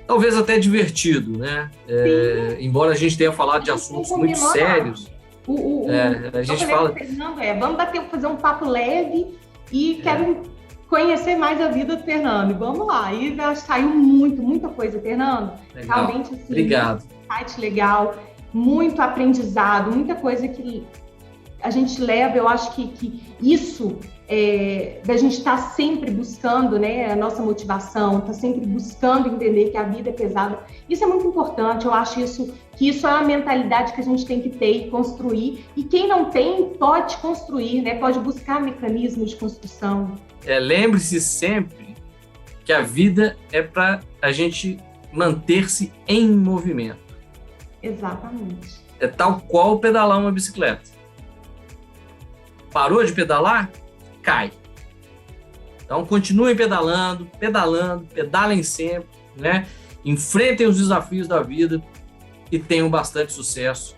talvez até divertido, né? Embora a gente tenha falado de assuntos muito sérios, a gente fala... Fernando, vamos fazer um papo leve e quero conhecer mais a vida do Fernando. Vamos lá. E já saiu muita coisa, Fernando. Legal. Realmente, assim, obrigado. Site legal, muito aprendizado, muita coisa que a gente leva. Eu acho que isso da gente estar sempre buscando, né, a nossa motivação, estar sempre buscando entender que a vida é pesada. Isso é muito importante. Eu acho que isso é uma mentalidade que a gente tem que ter e construir. E quem não tem, pode construir, né? Pode buscar mecanismos de construção. Lembre-se sempre que a vida é para a gente manter-se em movimento. Exatamente. É tal qual pedalar uma bicicleta. Parou de pedalar? Cai. Então, continuem pedalando, pedalem sempre, né? Enfrentem os desafios da vida e tenham bastante sucesso.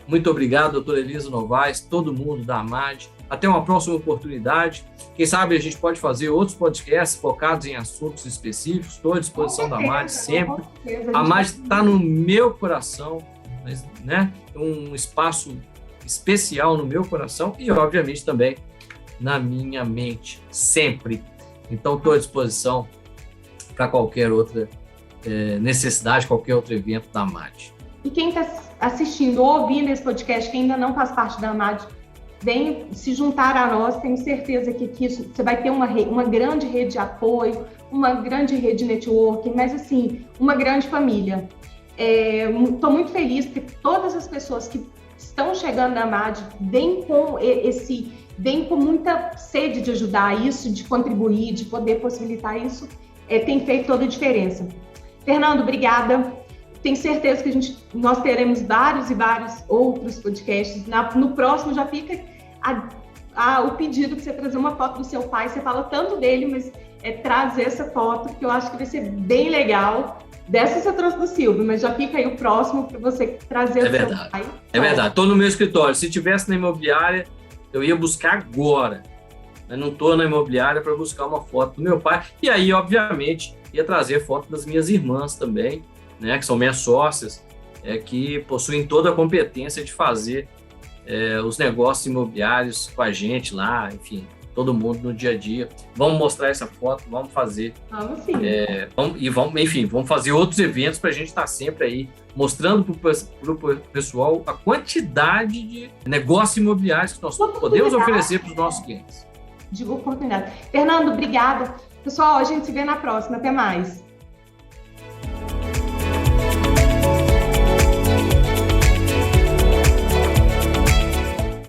Muito obrigado, doutora Elisa Novaes, todo mundo da AMAD. Até uma próxima oportunidade. Quem sabe a gente pode fazer outros podcasts focados em assuntos específicos. Estou à disposição da AMAD sempre. A AMAD está no meu coração, né? Um espaço especial no meu coração e, obviamente, também na minha mente, sempre. Então, estou à disposição para qualquer outra necessidade, qualquer outro evento da AMAD. E quem está assistindo ou ouvindo esse podcast, que ainda não faz parte da AMAD, vem se juntar a nós. Tenho certeza que você vai ter uma grande rede de apoio, uma grande rede de networking, mas, assim, uma grande família. Estou muito feliz que todas as pessoas que estão chegando na AMAD vêm com muita sede de ajudar isso, de contribuir, de poder possibilitar isso, tem feito toda a diferença. Fernando, obrigada. Tenho certeza que nós teremos vários e vários outros podcasts. No próximo já fica o pedido para você trazer uma foto do seu pai. Você fala tanto dele, mas trazer essa foto, que eu acho que vai ser bem legal. Dessa você trouxe do Silvio, mas já fica aí o próximo para você trazer o seu pai. É verdade. Estou no meu escritório. Se tivesse na imobiliária, eu ia buscar agora. Mas não estou na imobiliária para buscar uma foto do meu pai. E aí, obviamente, ia trazer foto das minhas irmãs também, né, que são minhas sócias, que possuem toda a competência de fazer os negócios imobiliários com a gente lá, enfim, todo mundo no dia a dia. Vamos mostrar essa foto, vamos fazer. Vamos sim. Vamos fazer outros eventos para a gente estar sempre aí mostrando para o pessoal a quantidade de negócios imobiliários que nós podemos oferecer para os nossos clientes. De oportunidade. Fernando, obrigada. Pessoal, a gente se vê na próxima. Até mais.